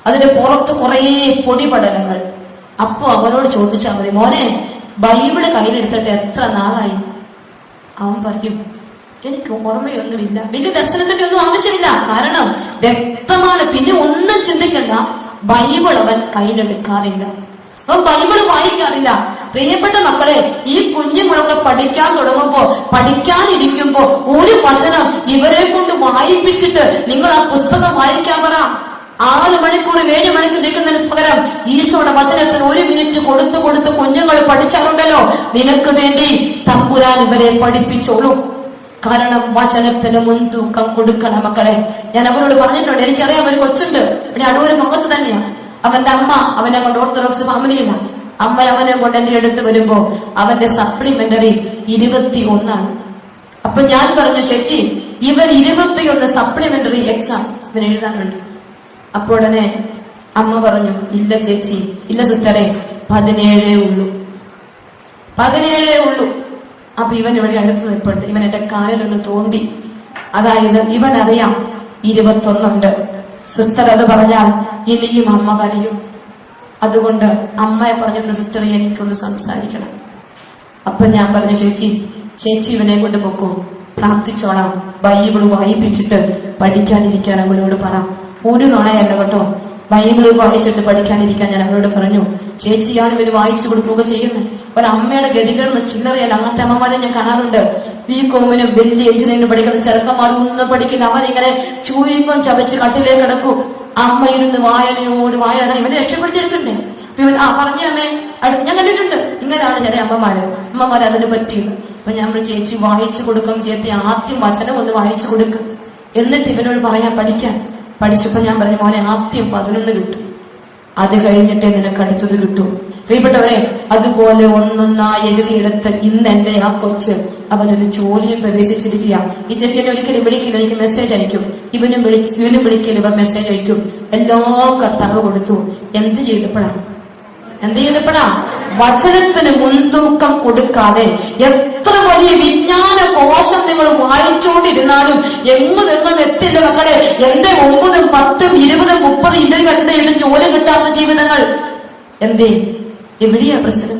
അതിന്റെ പുറത്ത് കുറേ പൊടിപടലങ്ങൾ. അപ്പോ അവനോട് ചോദിച്ചാൽ മതി, മോനെ ബൈബിള് കയ്യിലെടുത്തിട്ട് എത്ര നാളായി? അവൻ പറയും എനിക്ക് ഓർമ്മയൊന്നുമില്ല. വലിയ ദർശനത്തിന്റെ ഒന്നും ആവശ്യമില്ല, കാരണം വ്യക്തമാണ്. പിന്നെ ഒന്നും ചിന്തിക്കണ്ട, ബൈബിൾ അവൻ കയ്യിലെടുക്കാറില്ല, അവൻ ബൈബിള് വായിക്കാറില്ല. പ്രിയപ്പെട്ട മക്കളെ, ഈ കുഞ്ഞുങ്ങളൊക്കെ പഠിക്കാൻ തുടങ്ങുമ്പോ, പഠിക്കാനിരിക്കുമ്പോ ഒരു വചനം ഇവരെ കൊണ്ട് വായിപ്പിച്ചിട്ട് നിങ്ങൾ ആ പുസ്തകം വായിക്കാൻ പറ. 6 മണിക്കൂർ 7 മണിക്കൂർ നിൽക്കുന്നതിന് പകരം ഈശോയുടെ വചനത്തിന് 1 മിനിറ്റ് കൊടുത്ത് കുഞ്ഞുങ്ങൾ പഠിച്ചാലുണ്ടല്ലോ, നിനക്ക് വേണ്ടി തമ്പുരാൻ ഇവരെ പഠിപ്പിച്ചോളൂ. കാരണം വചനത്തിന് മുൻതൂക്കം കൊടുക്കണം മക്കളെ. ഞാൻ അവരോട് പറഞ്ഞിട്ടുണ്ട്, എനിക്കറിയാം ഒരു കൊച്ചുണ്ട് ഇവിടെ അടൂര് മുഖത്ത് തന്നെയാണ്. അവന്റെ അമ്മ അവനെ കൊണ്ട് ഓർത്തഡോക്സ് ഫാമിലിയില്ല. അമ്മ അവനെ കൊണ്ട് എന്റെ അടുത്ത് വരുമ്പോ അവന്റെ സപ്ലിമെന്ററി 21. അപ്പൊ ഞാൻ പറഞ്ഞു, ചേച്ചി ഇവൻ 21 സപ്ലിമെന്ററി എക്സാം ഇവൻ എഴുതാനുണ്ട്. അപ്പൊ ഉടനെ അമ്മ പറഞ്ഞു, ഇല്ല ചേച്ചി, ഇല്ല സിസ്റ്ററെ, 17 ഉള്ളൂ. അപ്പൊ ഇവൻ ഇവിടെ അടുത്ത് നിൽപ്പുണ്ട്. ഇവൻ എന്റെ കാലിലൊന്ന് തോണ്ടി. അതായത് ഇവൻ അറിയാം 21 ഉണ്ട്. സിസ്റ്റർ അത് പറഞ്ഞാൽ ഇനിയും അമ്മ കരയും. അതുകൊണ്ട് അമ്മയെ പറഞ്ഞിട്ട് സിസ്റ്റർ എനിക്കൊന്ന് സംസാരിക്കണം. അപ്പൊ ഞാൻ പറഞ്ഞു, ചേച്ചി ഇവനെ കൊണ്ട് പൊക്കോ, പ്രാർത്ഥിച്ചോളാം, ബൈബിൾ വായിപ്പിച്ചിട്ട് പഠിക്കാനിരിക്കാൻ അവനോട് പറ. ഒരു നുണയല്ല കേട്ടോ, ബൈബിള് വായിച്ചിട്ട് പഠിക്കാനിരിക്കാൻ ഞാൻ അവരോട് പറഞ്ഞു. ചേച്ചിയാണ് ഇവര് വായിച്ചു കൊടുക്കുക ചെയ്യുന്നത്. ഒരമ്മയുടെ ഗതികളൊന്നും ചില്ലറയല്ല. അങ്ങനത്തെ അമ്മമാരെ ഞാൻ കാണാറുണ്ട്. ബികോമിനും വലിയ എഞ്ചിനീയറിംഗ് പഠിക്കുന്ന ചെറുക്കന്മാർ ഒന്നും പഠിക്കില്ല. അവനിങ്ങനെ ചൂയിക്കും ചവച്ച് കട്ടിലേക്ക് കിടക്കും. അമ്മ ഇരുന്ന് വായനയോട് വായന ഇവനെ രക്ഷപ്പെടുത്തിയെടുക്കണ്ടേ. ഇവൻ പറഞ്ഞ അമ്മേ അടുത്ത് ഞാൻ കണ്ടിട്ടുണ്ട്. ഇങ്ങനെയാണ് ചില അമ്മമാര് അതിന് പറ്റിയില്ല. അപ്പൊ ഞാൻ ചേച്ചി വായിച്ചു കൊടുക്കും, ചേച്ചി ആദ്യം വചനം ഒന്ന് വായിച്ചു കൊടുക്കും, എന്നിട്ട് ഇവനോട് പറയാൻ പഠിച്ചപ്പോ ഞാൻ പറഞ്ഞു, മോനെ ആദ്യം 11 കിട്ടും, അത് കഴിഞ്ഞിട്ടേ നിനക്ക് അടുത്തത് കിട്ടും. പ്രിയപ്പെട്ടവരെ, അതുപോലെ ഒന്നൊന്നായി എഴുതിയെടുത്ത് ഇന്ന് എന്റെ ആ കൊച്ച് അവനൊരു ജോലിയിൽ പ്രവേശിച്ചിരിക്കുക. ഈ ചേച്ചിയെ ഒരിക്കലും വിളിക്കില്ല, എനിക്ക് മെസ്സേജ് അയക്കും. ഇവനും വിളിക്കലും ഇവ മെസ്സേജ് അയക്കും. എല്ലാം കർത്താവ് കൊടുത്തു. എന്ത് ചെയ്തപ്പോഴാ വചനത്തിന് മുൻതൂക്കം കൊടുക്കാതെ എത്ര വലിയ വിജ്ഞാന കോശം നിങ്ങൾ വായിച്ചുകൊണ്ടിരുന്നാലും എങ്ങും എത്തില്ല മക്കളെ. എന്റെ 9, 10, 20, 30 ഇന്റർവ്യൂ വെച്ചിട്ട് ജോലി കിട്ടാത്ത ജീവിതങ്ങൾ. എവിടെയാ പ്രശ്നം?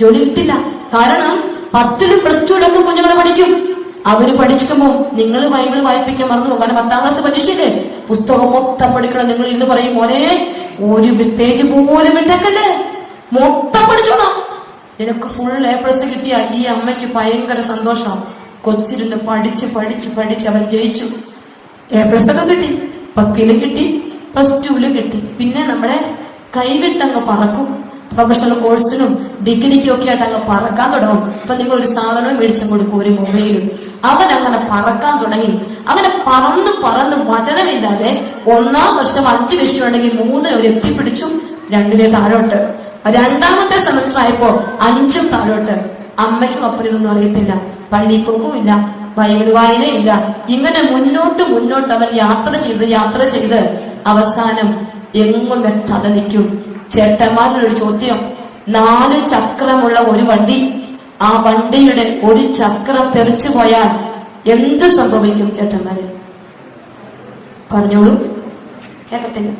ജോലി കിട്ടില്ല. കാരണം 10ലും +2 കുഞ്ഞുങ്ങളെ പഠിക്കും. അവര് പഠിക്കുമ്പോ നിങ്ങൾ ബൈബിള് വായിപ്പിക്കാൻ മറന്നു പോകും. കാരണം 10ാം ക്ലാസ് പരീക്ഷയില്ലേ, പുസ്തകം മൊത്തം പഠിക്കണം. നിങ്ങൾ ഇന്ന് പറയും, മോനെ ഒരു പേജ് പോലും വിട്ടേക്കല്ലേ, മൊത്തം പഠിച്ചോണം. നിനക്ക് ഫുൾ A+ കിട്ടിയ ഈ അമ്മയ്ക്ക് ഭയങ്കര സന്തോഷം. കൊച്ചിരുന്ന് പഠിച്ച് അവൻ ജയിച്ചു. A+ ഒക്കെ കിട്ടി, 10ലും കിട്ടി, +2ലും കിട്ടി. പിന്നെ നമ്മുടെ കൈവിട്ടങ്ങ് പറക്കും. പ്രൊഫഷണൽ കോഴ്സിനും ഡിഗ്രിക്കും ഒക്കെ ആയിട്ട് അങ്ങ് പറക്കാൻ തുടങ്ങും. ഇപ്പൊ നിങ്ങൾ ഒരു സാധനം മേടിച്ചു കൊടുക്കും, ഒരു മൊബൈലും. അവൻ അങ്ങനെ പറക്കാൻ തുടങ്ങി. അങ്ങനെ പറന്ന് വചനമില്ലാതെ 1ാം വർഷം 5 വിഷയം ഉണ്ടെങ്കിൽ 3 അവർ എത്തിപ്പിടിച്ചു, 2 താഴോട്ട്. 2ാമത്തെ സെമസ്റ്റർ ആയപ്പോ 5 താഴോട്ട്. അമ്മയ്ക്കും അപ്പനും ഇതൊന്നും അറിയത്തില്ല, പള്ളി പോക്കുമില്ല, ബൈബിൾ വായനയില്ല. ഇങ്ങനെ മുന്നോട്ട് അവൻ യാത്ര ചെയ്ത് അവസാനം എങ്ങും എത്താതെ നിൽക്കും. ചേട്ടന്മാരുടെ ഒരു ചോദ്യം, 4 ചക്രമുള്ള ഒരു വണ്ടി, ആ വണ്ടിയുടെ ഒരു ചക്രം തെറിച്ചു പോയാൽ എന്ത് സംഭവിക്കും ചേട്ടന്മാരെ? പറഞ്ഞോളൂ. കേക്കത്തില്ല.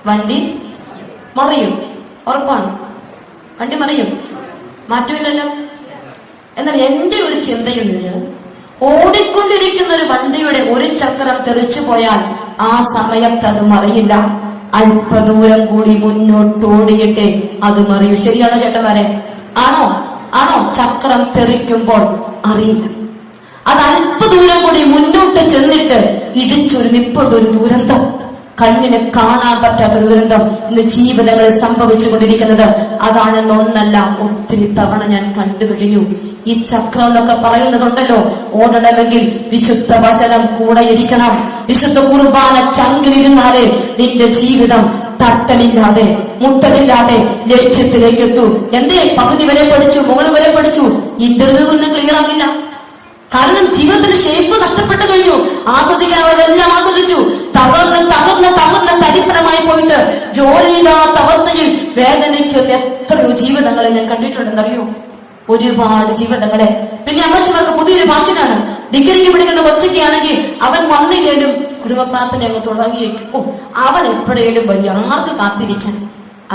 വണ്ടി മറിയും, ഉറപ്പാണ്. വണ്ടി മറിയും, മാറ്റമില്ലല്ലോ. എന്നാൽ എന്റെ ഒരു ചിന്തയിൽ നിന്ന് ഓടിക്കൊണ്ടിരിക്കുന്ന ഒരു വണ്ടിയുടെ ഒരു ചക്രം തെറിച്ചു പോയാൽ ആ സമയത്ത് അത് മറിയില്ല. അല്പദൂരം കൂടി മുന്നോട്ട് ഓടിയിട്ടേ അത് മറിയൂ. ശരിയാണോ ചേട്ടന്മാരെ? ആണോ? ചക്രം തെറിക്കുമ്പോൾ അറിയില്ല. അത് അല്പദൂരം കൂടി മുന്നോട്ട് ചെന്നിട്ട് ഇടിച്ചൊരു നിപ്പുണ്ടൊരു ദുരന്തം, കണ്ണിന് കാണാൻ പറ്റാത്ത ദുരന്തം ഇന്ന് ജീവിതങ്ങളിൽ സംഭവിച്ചുകൊണ്ടിരിക്കുന്നത്. അതാണെന്ന് ഒന്നല്ല, ഒത്തിരി തവണ ഞാൻ കണ്ടു കഴിഞ്ഞു. ഈ ചക്രം എന്നൊക്കെ പറയുന്നതുണ്ടല്ലോ, ഓടണമെങ്കിൽ വിശുദ്ധ വചനം കൂടെ ഇരിക്കണം. വിശുദ്ധ കുർബാന ചങ്കിലിരുന്നാലേ നിന്റെ ജീവിതം തട്ടലില്ലാതെ മുട്ടലില്ലാതെ ലക്ഷ്യത്തിലേക്ക് എത്തൂ. പകുതി വരെ പഠിച്ചു, മുകളിൽ വരെ പഠിച്ചു, ഇന്റർവ്യൂ ഒന്നും ക്ലിയർ ആകില്ല. കാരണം ജീവിതത്തിന് ഷേപ്പ് നഷ്ടപ്പെട്ടു കഴിഞ്ഞു. ആസ്വദിക്കാനുള്ളതെല്ലാം ആസ്വദിച്ചു. തകർന്ന് തരിപ്പണമായി പോയിട്ട് ജോലിയില്ലാത്ത അവസ്ഥയിൽ വേദനിക്കുന്ന എത്രയോ ജീവിതങ്ങളെ ഞാൻ കണ്ടിട്ടുണ്ടെന്നറിയോ? ഒരുപാട് ജീവിതങ്ങളെ. പിന്നെ അമ്മച്ചിമാർക്ക് പുതിയൊരു ഭാഷനാണ്. ഡിഗ്രിക്ക് പഠിക്കുന്ന കൊച്ചയ്ക്കാണെങ്കിൽ അവൻ വന്നില്ലേലും കുടുംബ പ്രാർത്ഥന അങ്ങ് തുടങ്ങിയേക്കും. അവൻ എപ്പോഴേലും വലിയ ആർക്ക് കാത്തിരിക്കാൻ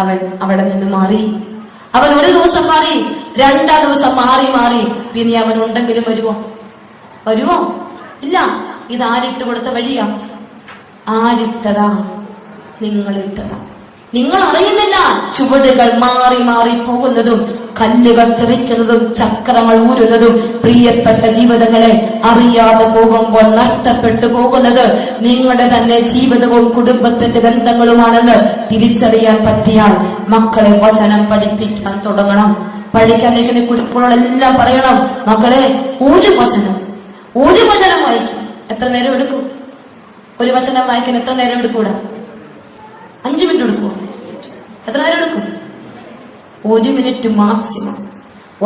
അവൻ അവിടെ നിന്ന് മാറി. അവൻ ഒരു ദിവസം മാറി, രണ്ടാം ദിവസം മാറി. പിന്നെ അവൻ ഉണ്ടെങ്കിലും വരുവോ? ഇല്ല. ഇത് ആരിട്ട് കൊടുത്ത വഴിയാ? ആരിട്ടതാ? നിങ്ങളിട്ടതാ. നിങ്ങൾ അറിയുന്നില്ല. ചുവടുകൾ മാറി പോകുന്നതും കല്ലുകൾ തെറിക്കുന്നതും ചക്രങ്ങൾ ഊരുന്നതും പ്രിയപ്പെട്ട ജീവിതങ്ങളെ അറിയാതെ പോകുമ്പോൾ നഷ്ടപ്പെട്ടു പോകുന്നത് നിങ്ങളുടെ തന്നെ ജീവിതവും കുടുംബത്തിന്റെ ബന്ധങ്ങളുമാണെന്ന് തിരിച്ചറിയാൻ പറ്റിയാൽ മക്കളെ വചനം പഠിപ്പിക്കാൻ തുടങ്ങണം. പഠിക്കാനിരിക്കുന്ന കുരുക്കളെല്ലാം പറയണം, മക്കളെ ഒരു വചനം വായിക്കും. എത്ര നേരം എടുക്കും? ഒരു വചനം വായിക്കാൻ എത്ര നേരം എടുക്കൂടാ? 5 മിനിറ്റ് എടുക്കുമോ? എത്ര നേരം എടുക്കും? 1 മിനിറ്റ് മാക്സിമം.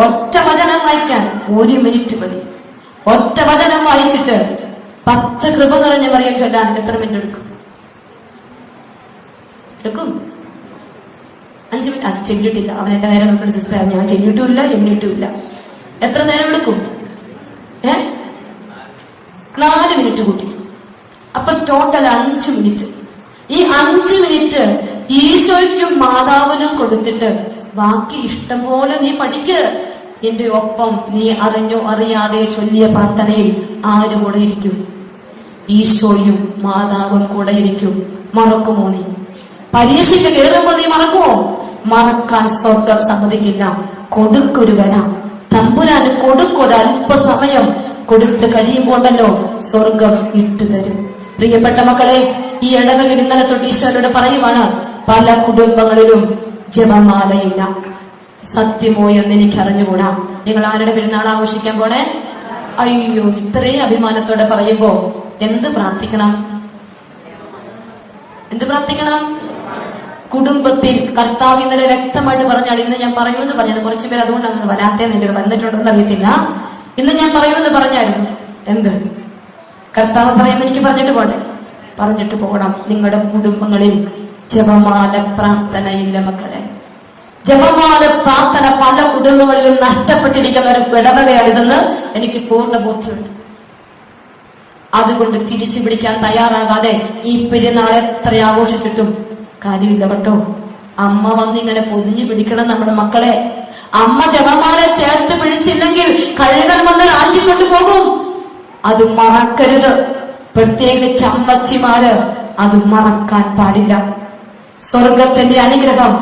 ഒറ്റ വചനം വായിക്കാൻ 1 മിനിറ്റ് മതി. ഒറ്റ വചനം വായിച്ചിട്ട് 10 കൃപ നിറഞ്ഞ മറിയം ചൊല്ലാൻ എത്ര മിനിറ്റ് എടുക്കും? 5 മിനിറ്റ്. അത് ചെല്ലിട്ടില്ല. അവൻ എന്റെ നേരം നോക്കുന്ന സിസ്റ്റർ, ഞാൻ ചെല്ലിട്ടുമില്ല എണ്ണിട്ടുമില്ല. എത്ര നേരം എടുക്കും? 4 മിനിറ്റ് കൂട്ടി. അപ്പൊ ടോട്ടൽ 5 മിനിറ്റ്. ഈ 5 മിനിറ്റ് ഈശോയ്ക്കും മാതാവിനും കൊടുത്തിട്ട് ബാക്കി ഇഷ്ടം പോലെ നീ പഠിക്ക്. എന്റെ ഒപ്പം നീ അറിഞ്ഞോ അറിയാതെ ചൊല്ലിയ പ്രാർത്ഥനയിൽ ആര് കൂടെ ഇരിക്കും? ഈശോയും മാതാവും കൂടെ ഇരിക്കും. മറക്കുമോ നീ? പരീക്ഷയ്ക്ക് കയറുമ്പോ നീ മറക്കുമോ? മറക്കാൻ സ്വർഗം സമ്മതിക്കില്ല. കൊടുക്കൊരു വില തമ്പുരാന് കൊടുക്കൊരു അല്പസമയം കൊടുത്ത് കഴിയുമ്പോണ്ടല്ലോ സ്വർഗം ഇട്ടുതരും. പ്രിയപ്പെട്ട മക്കളെ, ഈ ഇടവകയിൽ ഇന്നലെ തൊട്ട് ഈശോയോട് പറയുവാണ്, പല കുടുംബങ്ങളിലും ജപമാലയില്ല. സത്യമോ എന്ന് എനിക്ക് അറിഞ്ഞുകൂടാ. നിങ്ങൾ ആരുടെ പെരുന്നാൾ ആഘോഷിക്കാൻ പോണേ? അയ്യോ, ഇത്രയും അഭിമാനത്തോടെ പറയുമ്പോ എന്ത് പ്രാർത്ഥിക്കണം? കുടുംബത്തിൽ കർത്താവ് ഇന്നലെ വ്യക്തമായിട്ട് പറഞ്ഞാൽ, ഇന്ന് ഞാൻ പറയുമെന്ന് പറഞ്ഞത് കുറച്ചു പേര് അതുകൊണ്ടാണ് വരാത്തേന്ന് എനിക്ക് വന്നിട്ടുണ്ടെന്ന് അറിയത്തില്ല. ഇന്ന് ഞാൻ പറയുമെന്ന് പറഞ്ഞായിരുന്നു. എന്ത് കർത്താവ് പറയുമെന്ന് എനിക്ക് പറഞ്ഞിട്ട് പോകണം. നിങ്ങളുടെ കുടുംബങ്ങളിൽ ജപമാല പ്രാർത്ഥനയില്ല മക്കളെ. ജപമാല പ്രാർത്ഥന പല കുടുംബങ്ങളിലും നഷ്ടപ്പെട്ടിരിക്കുന്ന ഒരു ഇടവകയാണിതെന്ന് എനിക്ക് പൂർണ്ണ ബോധ്യമുണ്ട്. അതുകൊണ്ട് തിരിച്ചു പിടിക്കാൻ തയ്യാറാകാതെ ഈ പെരുന്നാൾ എത്ര ആഘോഷിച്ചിട്ടും കാര്യമില്ല കേട്ടോ. അമ്മ വന്നിങ്ങനെ പൊതിഞ്ഞു പിടിക്കണം നമ്മുടെ മക്കളെ. അമ്മ ജപമാല ചേർത്ത് പിടിച്ചില്ലെങ്കിൽ കഴുകൻ വന്ന് ആറ്റിക്കൊണ്ടു പോകും. അത് മറക്കരുത്. പ്രത്യേകിച്ച് അമ്മച്ചിമാര് അത് മറക്കാൻ പാടില്ല. സ്വർഗത്തിന്റെ അനുഗ്രഹം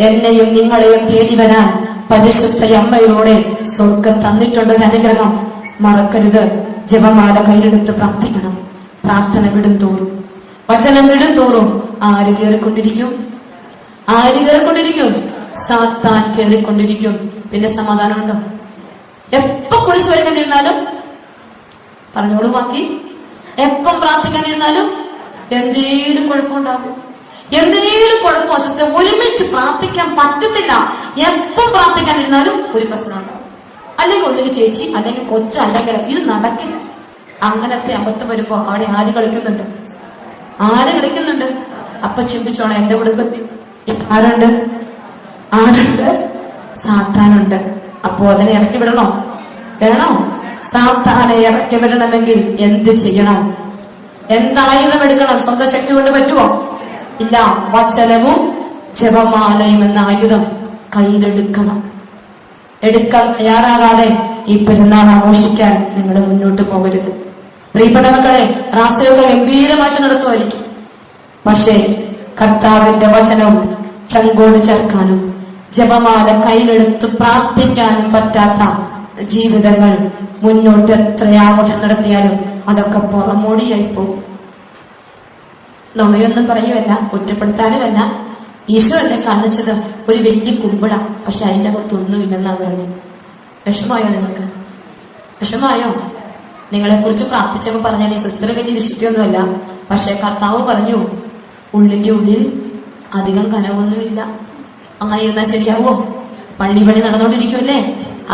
എന്നെയും നിങ്ങളെയും തേടി വരാൻ പരിശുദ്ധ അമ്മയിലൂടെ സ്വർഗം തന്നിട്ടുണ്ട്. ഒരു അനുഗ്രഹം മറക്കരുത്. ജപമാല കയ്യിലെടുത്ത് പ്രാർത്ഥിക്കണം. പ്രാർത്ഥന വിടുന്തോറും, വചനം വിടുന്തോറും ആര് കയറിക്കൊണ്ടിരിക്കും? സാത്താൻ കയറിക്കൊണ്ടിരിക്കും. പിന്നെ സമാധാനമുണ്ടോ? എപ്പോ കുരിശ് വരയ്ക്കാനിരുന്നാലും പറഞ്ഞോളൂ ബാക്കി. എപ്പം പ്രാർത്ഥിക്കാനിരുന്നാലും എന്തേലും കുഴപ്പമുണ്ടാകും. സിസ്റ്റർ, ഒരുമിച്ച് പ്രാർത്ഥിക്കാൻ പറ്റത്തില്ല. എപ്പം പ്രാർത്ഥിക്കാനിരുന്നാലും ഒരു പ്രശ്നം ഉണ്ടാകും. അല്ലെങ്കിൽ ഒന്നുകിൽ ചേച്ചി, അല്ലെങ്കിൽ കൊച്ച, അല്ലെങ്കിൽ ഇത് നടക്കില്ല. അങ്ങനത്തെ അവസ്ഥ വരുമ്പോ അവിടെ ആര് കളിക്കുന്നുണ്ട്? അപ്പൊ ചിന്തിച്ചോണം, എന്റെ കുടുംബത്തിൽ ആരുണ്ട്? സാത്താനുണ്ട്. അപ്പോ അതിനെ ഇറക്കി വിടണോ? സാത്താനെ ഇറക്കി വിടണമെങ്കിൽ എന്ത് ചെയ്യണം? എന്തായുധം എടുക്കണം? സ്വന്തം ശക്തി കൊണ്ട് പറ്റുമോ? ഇല്ല. വചനവും ജപമാലയും എന്ന ആയുധം കയ്യിലെടുക്കണം. എടുക്കാൻ തയ്യാറാകാതെ ഈ പെരുന്നാൾ ആഘോഷിക്കാൻ നിങ്ങൾ മുന്നോട്ട് പോകരുത്. പ്രിയപ്പെട്ട മക്കളെ, റാസയൊക്കെ ഗംഭീരമായിട്ട് നടത്തുമായിരിക്കും. പക്ഷേ കർത്താവിന്റെ വചനവും ചങ്കോട് ചേർക്കാനും ജപമാല കയ്യിലെടുത്ത് പ്രാർത്ഥിക്കാനും പറ്റാത്ത ജീവിതങ്ങൾ മുന്നോട്ട് എത്ര ആഘോഷം നടത്തിയാലും അതൊക്കെ പുറമോടിയായി പോകും. നുണയൊന്നും പറയുമല്ല, കുറ്റപ്പെടുത്താനുമല്ല. ഈശോ എന്നെ കാണിച്ചത് ഒരു വലിയ കുമ്പിള, പക്ഷെ അതിൻ്റെ അകത്തൊന്നുമില്ലെന്നാണ് പറഞ്ഞത്. വിഷമായോ നിങ്ങൾക്ക്? നിങ്ങളെ കുറിച്ച് പ്രാർത്ഥിച്ചപ്പോൾ പറഞ്ഞാൽ ഈ സിസ്റ്റർ വലിയ വിശുദ്ധിയൊന്നുമല്ല, പക്ഷെ കർത്താവ് പറഞ്ഞു ഉള്ളിന്റെ ഉള്ളിൽ അധികം കനവൊന്നുമില്ല. അങ്ങനെ ഇരുന്നാൽ ശരിയാവോ? പള്ളി നടന്നുകൊണ്ടിരിക്കുമല്ലേ?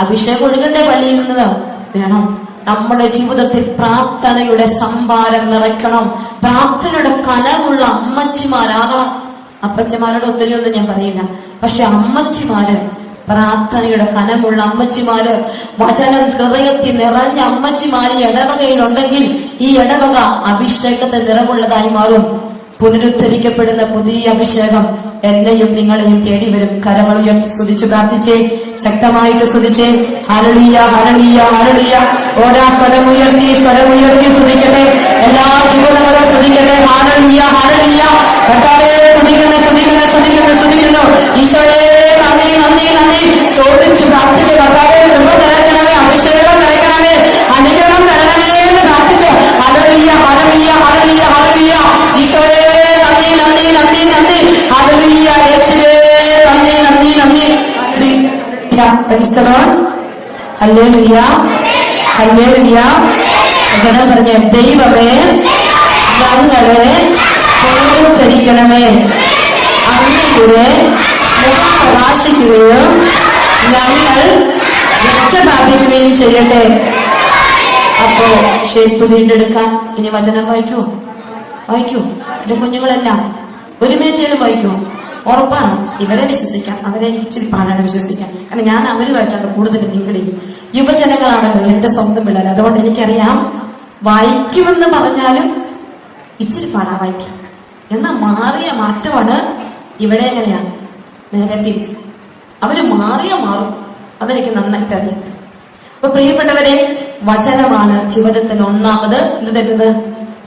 അഭിഷേകം ഒഴുകണ്ടേ പള്ളിയിൽ നിന്നത്? വേണം. നമ്മുടെ ജീവിതത്തിൽ പ്രാർത്ഥനയുടെ സംഭാരം നിറയ്ക്കണം. പ്രാർത്ഥനയുടെ കനവുള്ള അമ്മച്ചിമാരാകണം. അപ്പച്ചമാരുടെ ഒത്തിരി ഒന്നും ഞാൻ പറയില്ല, പക്ഷെ അമ്മച്ചിമാര്, പ്രാർത്ഥനയുടെ കനമുള്ള അമ്മച്ചിമാര്, വചനം ഹൃദയത്തിൽ നിറഞ്ഞ അമ്മച്ചിമാര് ഇടവകയിലുണ്ടെങ്കിൽ ഈ ഇടവക അഭിഷേകത്തെ നിറവുള്ളതായി മാറും. പുനരുദ്ധരിക്കപ്പെടുന്ന പുതിയ അഭിഷേകം എന്നെയും നിങ്ങളെയും തേടി വരും. കരങ്ങൾ ഉയർത്തി സ്തുതിച്ച് പ്രാർത്ഥിച്ചേ, ശക്തമായിട്ട് സ്തുതിച്ചേ. Hallelujah, hallelujah, hallelujah. ഓരോ സ്വരമുയർത്തി സ്തുതിക്കട്ടെ. എല്ലാ ജീവിതങ്ങളും സ്തുതിക്കട്ടെ. Hallelujah, hallelujah. കർത്താവേ, സ്തുതിക്കുന്നു. ഈശോയെ, നന്ദി, നന്ദി, നന്ദി. ചോദിച്ചു പ്രാർത്ഥിക്കുക. കർത്താവേ, കൃപ നിറയ്ക്കണമേ, അഭിഷേകം നിറയ്ക്കണമേ, അനുഗ്രഹം തരണമേ എന്ന് പ്രാർത്ഥിക്കുക. Hallelujah, hallelujah, hallelujah, hallelujah. ഈശോയെ, നന്ദി, നന്ദി, നന്ദി, നന്ദി. ഹല്ലേലൂയ, യേശുവേ, നന്ദി, നന്ദി, നന്ദി. Hallelujah, hallelujah. ജനം പറഞ്ഞ ദൈവമേ, ഞങ്ങളെ പുനരുദ്ധരിക്കണമേ, അങ്ങയുടെ മുഖം പ്രകാശിക്കുകയും ഞങ്ങൾ രക്ഷ പ്രാപിക്കുകയും ചെയ്യട്ടെ. അപ്പോ ഷേപ്പ് വീണ്ടെടുക്കാൻ ഇനി വചനം വായിക്കൂ എന്റെ കുഞ്ഞുങ്ങളെല്ലാം ഒരു മിനിറ്റിലും വായിക്കൂ. ഉറപ്പാണ്. ഇവരെ വിശ്വസിക്കാം, അവരെ എനിക്ക് ഇച്ചിരി പാടാണ് വിശ്വസിക്കാൻ. കാരണം ഞാൻ അവരുമായിട്ടാണ് കൂടുതൽ നിങ്ങളി. യുവജനങ്ങളാണല്ലോ എന്റെ സ്വന്തം പിള്ളേർ. അതുകൊണ്ട് എനിക്കറിയാം, വായിക്കുമെന്ന് പറഞ്ഞാലും ഇച്ചിരി പാടാ വായിക്കാം. എന്നാൽ മാറിയ മാറ്റമാണ്. ഇവിടെ എങ്ങനെയാ? നേരെ തിരിച്ച് അവര് മാറും. അതെനിക്ക് നന്നായിട്ട് അറിയാം. അപ്പൊ പ്രിയപ്പെട്ടവരെ, വചനമാണ് ജീവിതത്തിൽ ഒന്നാമത് എന്ത് തരുന്നത്?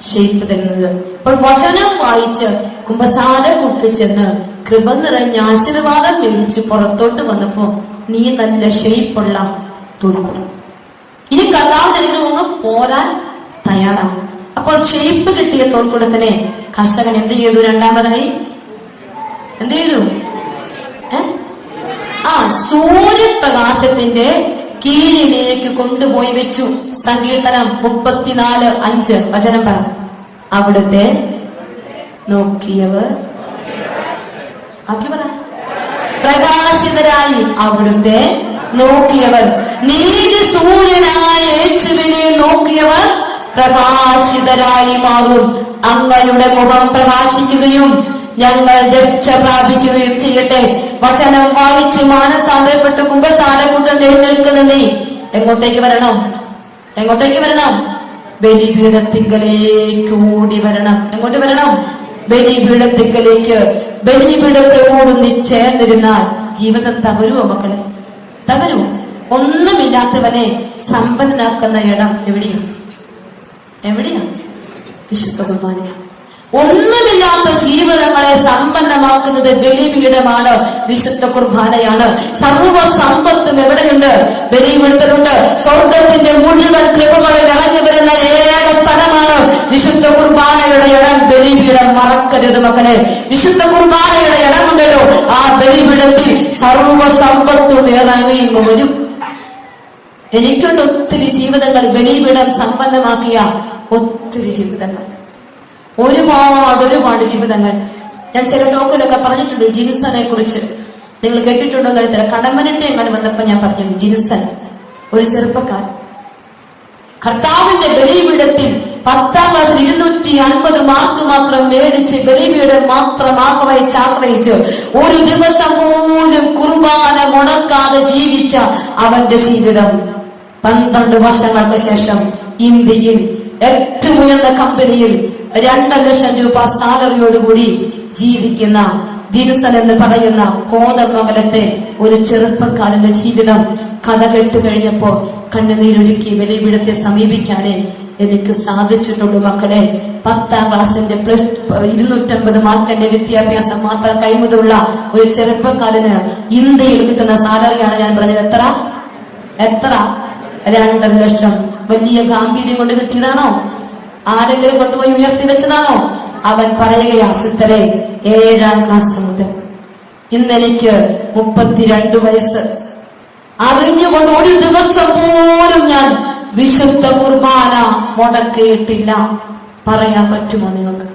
ഷേപ്പ് തരുന്നത്. അപ്പോൾ വചനം വായിച്ച് കുമ്പസാര കൂട്ടിച്ചെന്ന് കൃപ നിറഞ്ഞ ആശീർവാദം മേടിച്ച് പുറത്തോട്ട് വന്നപ്പോ നീ നല്ല ഷേപ്പുള്ള തോൽക്കൊടും. ഇനി കർത്താവിന് ഒന്നും പോരാൻ തയ്യാറാവും. അപ്പോൾ ഷേപ്പ് കിട്ടിയ തോൽക്കുടത്തിനെ കർഷകൻ എന്ത് ചെയ്തു? രണ്ടാമതായി എന്ത് ചെയ്തു? സൂര്യപ്രകാശത്തിന്റെ കീഴിലേക്ക് കൊണ്ടുപോയി വെച്ചു. സങ്കീർത്തനം 34:5 വചനം പറ. അവിടുത്തെ നോക്കിയവർ പറ പ്രകാശിതരായി. അവിടുത്തെ നോക്കിയവർ, നീതി സൂര്യനായ യേശുവിനെ നോക്കിയവർ പ്രകാശിതരായി മാറും. അങ്ങയുടെ മുഖം പ്രകാശിക്കുകയും ഞങ്ങൾ രക്ഷ പ്രാപിക്കുകയും ചെയ്യട്ടെ. വചനം വായിച്ച് മാനസാന്തരപ്പെട്ട് കുമ്പസാരക്കൂട്ടം എഴുന്നേൽക്കുന്ന നീ എങ്ങോട്ടേക്ക് വരണം? ബലിപീഠത്തിങ്കലേക്ക് ഓടി വരണം. എങ്ങോട്ട് വരണം? ബലിപീഠത്തിങ്കലേക്ക്. ബലിപീഠത്തോട് നീ ചേർന്നിരുന്നാൽ ജീവിതം തകരുവോ മക്കളെ? തകരുവോ? ഒന്നുമില്ലാത്തവനെ സമ്പന്നനാക്കുന്ന ഇടം എവിടെയാ? വിശുദ്ധ കുർബാന. ഒന്നുമില്ലാത്ത ജീവിതങ്ങളെ സമ്പന്നമാക്കുന്നത് ബലിപീഠമാണ്, വിശുദ്ധ കുർബാനയാണ്. സർവ സമ്പത്തും എവിടെയുണ്ട്? ബലിപീഠത്തിലുണ്ട്. സ്വർഗത്തിന്റെ മുഴുവൻ കൃപകളിൽ ഇറങ്ങി വരുന്ന ഏക സ്ഥലമാണ് വിശുദ്ധ കുർബാനയുടെ ഇടം, ബലിപീഠം. മറക്കരുത് മക്കളെ. വിശുദ്ധ കുർബാനയുടെ ഇടമുണ്ടല്ലോ, ആ ബലിപീഠത്തിൽ സർവ സമ്പത്തും ഇറങ്ങി വരും. എനിക്കുണ്ട് ഒത്തിരി ജീവിതങ്ങൾ ബലിപീഠം സമ്പന്നമാക്കിയ ഒത്തിരി ജീവിതങ്ങൾ, ഒരുപാട് ജീവിതങ്ങൾ. ഞാൻ ചില ടോക്കിലൊക്കെ പറഞ്ഞിട്ടുണ്ട് ജിൻസനെ കുറിച്ച്. നിങ്ങൾ കേട്ടിട്ടുണ്ടോ എന്നറിയത്തില്ല. കടമ്പനിട്ട് എങ്ങനെ വന്നപ്പോ ഞാൻ പറഞ്ഞു, ജിൻസൻ ഒരു ചെറുപ്പക്കാരൻ കർത്താവിന്റെ ബലിപീഠത്തിൽ 10ാം ക്ലാസ്സിൽ 250 മാർക്ക് മാത്രം മേടിച്ച് ബലിപീഠം മാത്രം ആശ്രയിച്ച് ഒരു ദിവസം പോലും കുർബാന മുടക്കാതെ ജീവിച്ച അവന്റെ ജീവിതം 12 വർഷങ്ങൾക്ക് ശേഷം ഇന്ത്യയിൽ ഏറ്റവും ഉയർന്ന കമ്പനിയിൽ 2 ലക്ഷം രൂപ സാലറിയോടുകൂടി ജീവിക്കുന്ന ജിൻസൺ എന്ന് പറയുന്ന കോതമംഗലത്തെ ഒരു ചെറുപ്പക്കാരന്റെ ജീവിതം കഥ കേട്ട് കഴിഞ്ഞപ്പോ കണ്ണുനീരൊഴുക്കി ബലിപീഠത്തെ സമീപിക്കാനേ എനിക്ക് സാധിച്ചിട്ടുള്ളൂ മക്കളെ. 10ാം ക്ലാസ്സിന്റെ 250 മാർക്കിന്റെ വിദ്യാഭ്യാസം മാത്രം കൈമുതലുള്ള ഒരു ചെറുപ്പക്കാരന് ഇന്ത്യയിൽ കിട്ടുന്ന സാലറിയാണ് ഞാൻ പറഞ്ഞത്. എത്ര? 2 ലക്ഷം. വലിയ ഗാംഭീര്യം കൊണ്ട് കിട്ടിയതാണോ? ആരെങ്കിലും കൊണ്ടുപോയി ഉയർത്തി വെച്ചതാണോ? അവൻ പറയുകയാ, സിസ്റ്ററെ, 7ാം ക്ലാസ് മുതൽ ഇന്നെനിക്ക് 32 വയസ്സ്. അറിഞ്ഞുകൊണ്ട് ഒരു ദിവസം പോലും ഞാൻ വിശുദ്ധ കുർബാന മുടക്കിയിട്ടില്ല. പറയാൻ പറ്റുമോ നിങ്ങൾക്ക്?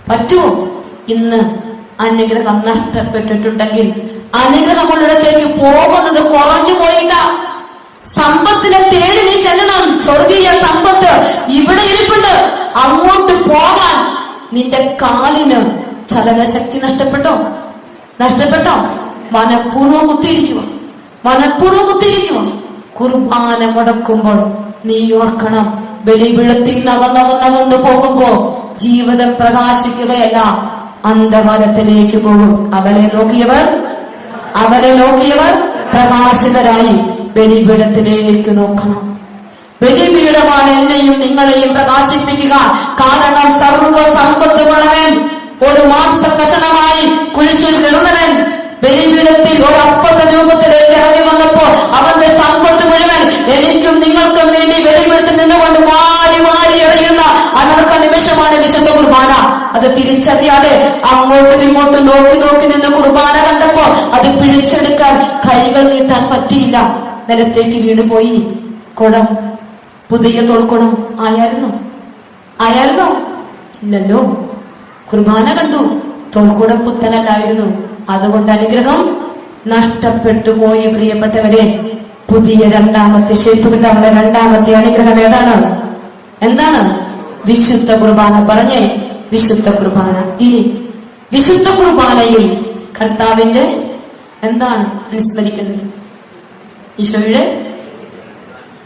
പറ്റുമോ? ഇന്ന് അനുഗ്രഹം നഷ്ടപ്പെട്ടിട്ടുണ്ടെങ്കിൽ അനുഗ്രഹമുള്ളിടത്തേക്ക് പോകുന്നത് കുറഞ്ഞു പോയിട്ട. സമ്പത്തിനെ തേടി നീ ചെല്ലണം. സ്വർഗ കാലിന് ചലനശക്തി നഷ്ടപ്പെട്ടോ? മനഃപൂർവ്വം കുത്തിയിരിക്കുമോ? കുർബാന മുടക്കുമ്പോൾ നീ ഓർക്കണം, ബലിപീഠത്തിൽ നകന്നകന്നു പോകുമ്പോ ജീവിതം പ്രകാശിക്കുകയല്ല, അന്ധകാരത്തിലേക്ക് പോകും. അവരെ നോക്കിയവർ പ്രകാശിതരായി ബലിപീഠത്തിലേക്ക് നോക്കണം. ബലിപീഠമാണ് എന്നെയും നിങ്ങളെയും പ്രകാശിപ്പിക്കുക. കാരണം സർവ്വ സമ്പത്തുമുള്ളവൻ ഒരു മാംസകഷണമായി കുരിശിൽ വീഴുന്നവൻ ബലിപീഠത്തിൽ ഒരു അപ്പത്തെ രൂപത്തിലേക്ക് ഇറങ്ങി വന്നപ്പോ അവന്റെ സമ്പത്ത് മുഴുവൻ എനിക്കും നിങ്ങൾക്കും വേണ്ടി ബലിപീഠത്തിൽ നിന്നുകൊണ്ട് വാരി എറിയുന്ന അനർക്ക നിമിഷമാണ് വിശുദ്ധ കുർബാന. അത് തിരിച്ചറിയാതെ അങ്ങോട്ടും ഇങ്ങോട്ടും നോക്കി നിന്ന് കുർബാന കണ്ടപ്പോ അത് പിടിച്ചെടുക്കാൻ കൈകൾ നീട്ടാൻ പറ്റിയില്ല. നിലത്തേക്ക് വീണുപോയി. കുടം, പുതിയ തോൾക്കുടം ആയായിരുന്നോ? ഇല്ലല്ലോ. കുർബാന കണ്ടു, തോൾക്കുടം പുത്തനല്ലായിരുന്നു. അതുകൊണ്ട് അനുഗ്രഹം നഷ്ടപ്പെട്ടു പോയി. പ്രിയപ്പെട്ടവരെ, പുതിയ രണ്ടാമത്തെ ശില്പങ്ങളുടെ രണ്ടാമത്തെ അനുഗ്രഹം എന്താണ്? വിശുദ്ധ കുർബാന. പറഞ്ഞേ, വിശുദ്ധ കുർബാന. ഇനി വിശുദ്ധ കുർബാനയിൽ കർത്താവിന്റെ എന്താണ് അനുസ്മരിക്കുന്നത്? ഈശോയുടെ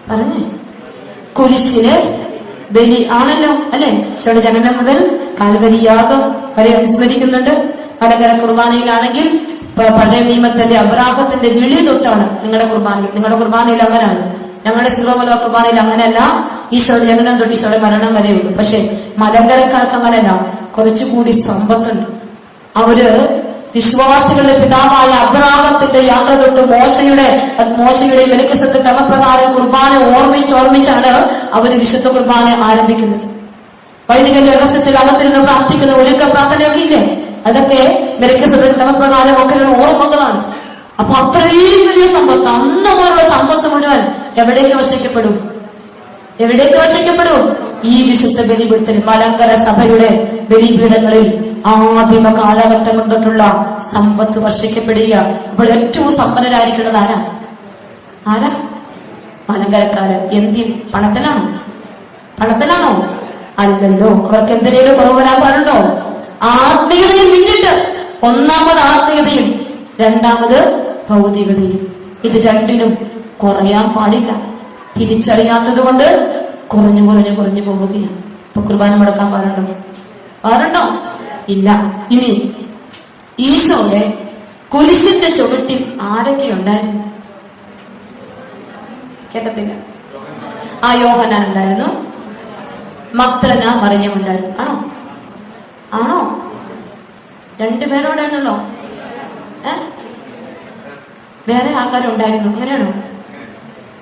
പറഞ്ഞേ കുരിശിലെ ബലി ആണല്ലോ, അല്ലെ? ഈശോയുടെ ജനനം മുതൽ കാൽവരി യാഗം വരെ അനുസ്മരിക്കുന്നുണ്ട്. മലങ്കര കുർബാനയിലാണെങ്കിൽ പഴയ നിയമത്തിന്റെ അബ്രാഹത്തിന്റെ വിളി തൊട്ടാണ് നിങ്ങളുടെ കുർബാനയിൽ അങ്ങനെയാണ്. ഞങ്ങളുടെ സിറോമല കുർബാനയിൽ അങ്ങനെയല്ല. ഈശോയുടെ ജനനം തൊട്ട് ഈശോയുടെ മരണം വരെയുള്ളൂ. പക്ഷെ മലങ്കരക്കാർക്ക് അങ്ങനെയല്ല, കുറച്ചുകൂടി സമ്പത്തുണ്ട്. അവര് വിശ്വാസികളുടെ പിതാവായ അബ്രാഹത്തിന്റെ യാത്ര തൊട്ട് മോശയുടെ മെലിക്കിസെദെക്കിന്റെ ക്രമപ്രകാരം കുർബാന ഓർമ്മിച്ചാണ് അവര് വിശുദ്ധ കുർബാന ആരംഭിക്കുന്നത്. വൈദിക രഹസ്യത്തിൽ അകത്തിരുന്ന് പ്രാർത്ഥിക്കുന്ന ഒരുക്ക പ്രാർത്ഥനയൊക്കെ ഇല്ലേ? അതൊക്കെ മെലിക്കിസെദെക്കിന്റെ ക്രമപ്രകാരം ഒക്കെയുള്ള ഓർമ്മകളാണ്. അപ്പൊ അത്രയും വലിയ സമ്പത്ത്, അന്നമുള്ള സമ്പത്ത് മുഴുവൻ എവിടേക്ക് വശിക്കപ്പെടും? ഈ വിശുദ്ധ ബലിപീഠത്തിൽ, മലങ്കര സഭയുടെ ബലിപീഠങ്ങളിൽ ആദിമ കാലഘട്ടം തൊട്ടുള്ള സമ്പത്ത് വർഷിക്കപ്പെടുക. അപ്പോൾ ഏറ്റവും സമ്പന്നരായിരിക്കുന്നത് ആരാ? മലങ്കരക്കാര്. എന്തിൻ? പണത്തിലാണോ? അല്ലല്ലോ. അവർക്ക് എന്തിനേലും കുറവ് വരാൻ പാടുണ്ടോ? ആത്മീയതയിൽ മുന്നിട്ട്. ഒന്നാമത് ആത്മീയതയും, രണ്ടാമത് ഭൗതികതയും. ഇത് രണ്ടിനും കുറയാൻ പാടില്ല. തിരിച്ചറിയാത്തത് കൊണ്ട് കുറഞ്ഞു പോവുകയാണ്. ഇപ്പൊ കുർബാന മുടക്കാൻ പാടുണ്ടോ? ഇല്ല. ഇനി ഈശോയുടെ കുരിശിന്റെ ചുവട്ടിൽ ആരൊക്കെ ഉണ്ടായിരുന്നു? കേട്ടത്തില്ല. യോഹന്നാൻ ഉണ്ടായിരുന്നു, മഗ്ദലന മറിയം ഉണ്ടായിരുന്നു. ആണോ? രണ്ടുപേരോടാണല്ലോ. വേറെ ആൾക്കാരുണ്ടായിരുന്നു. അങ്ങനെയാണോ?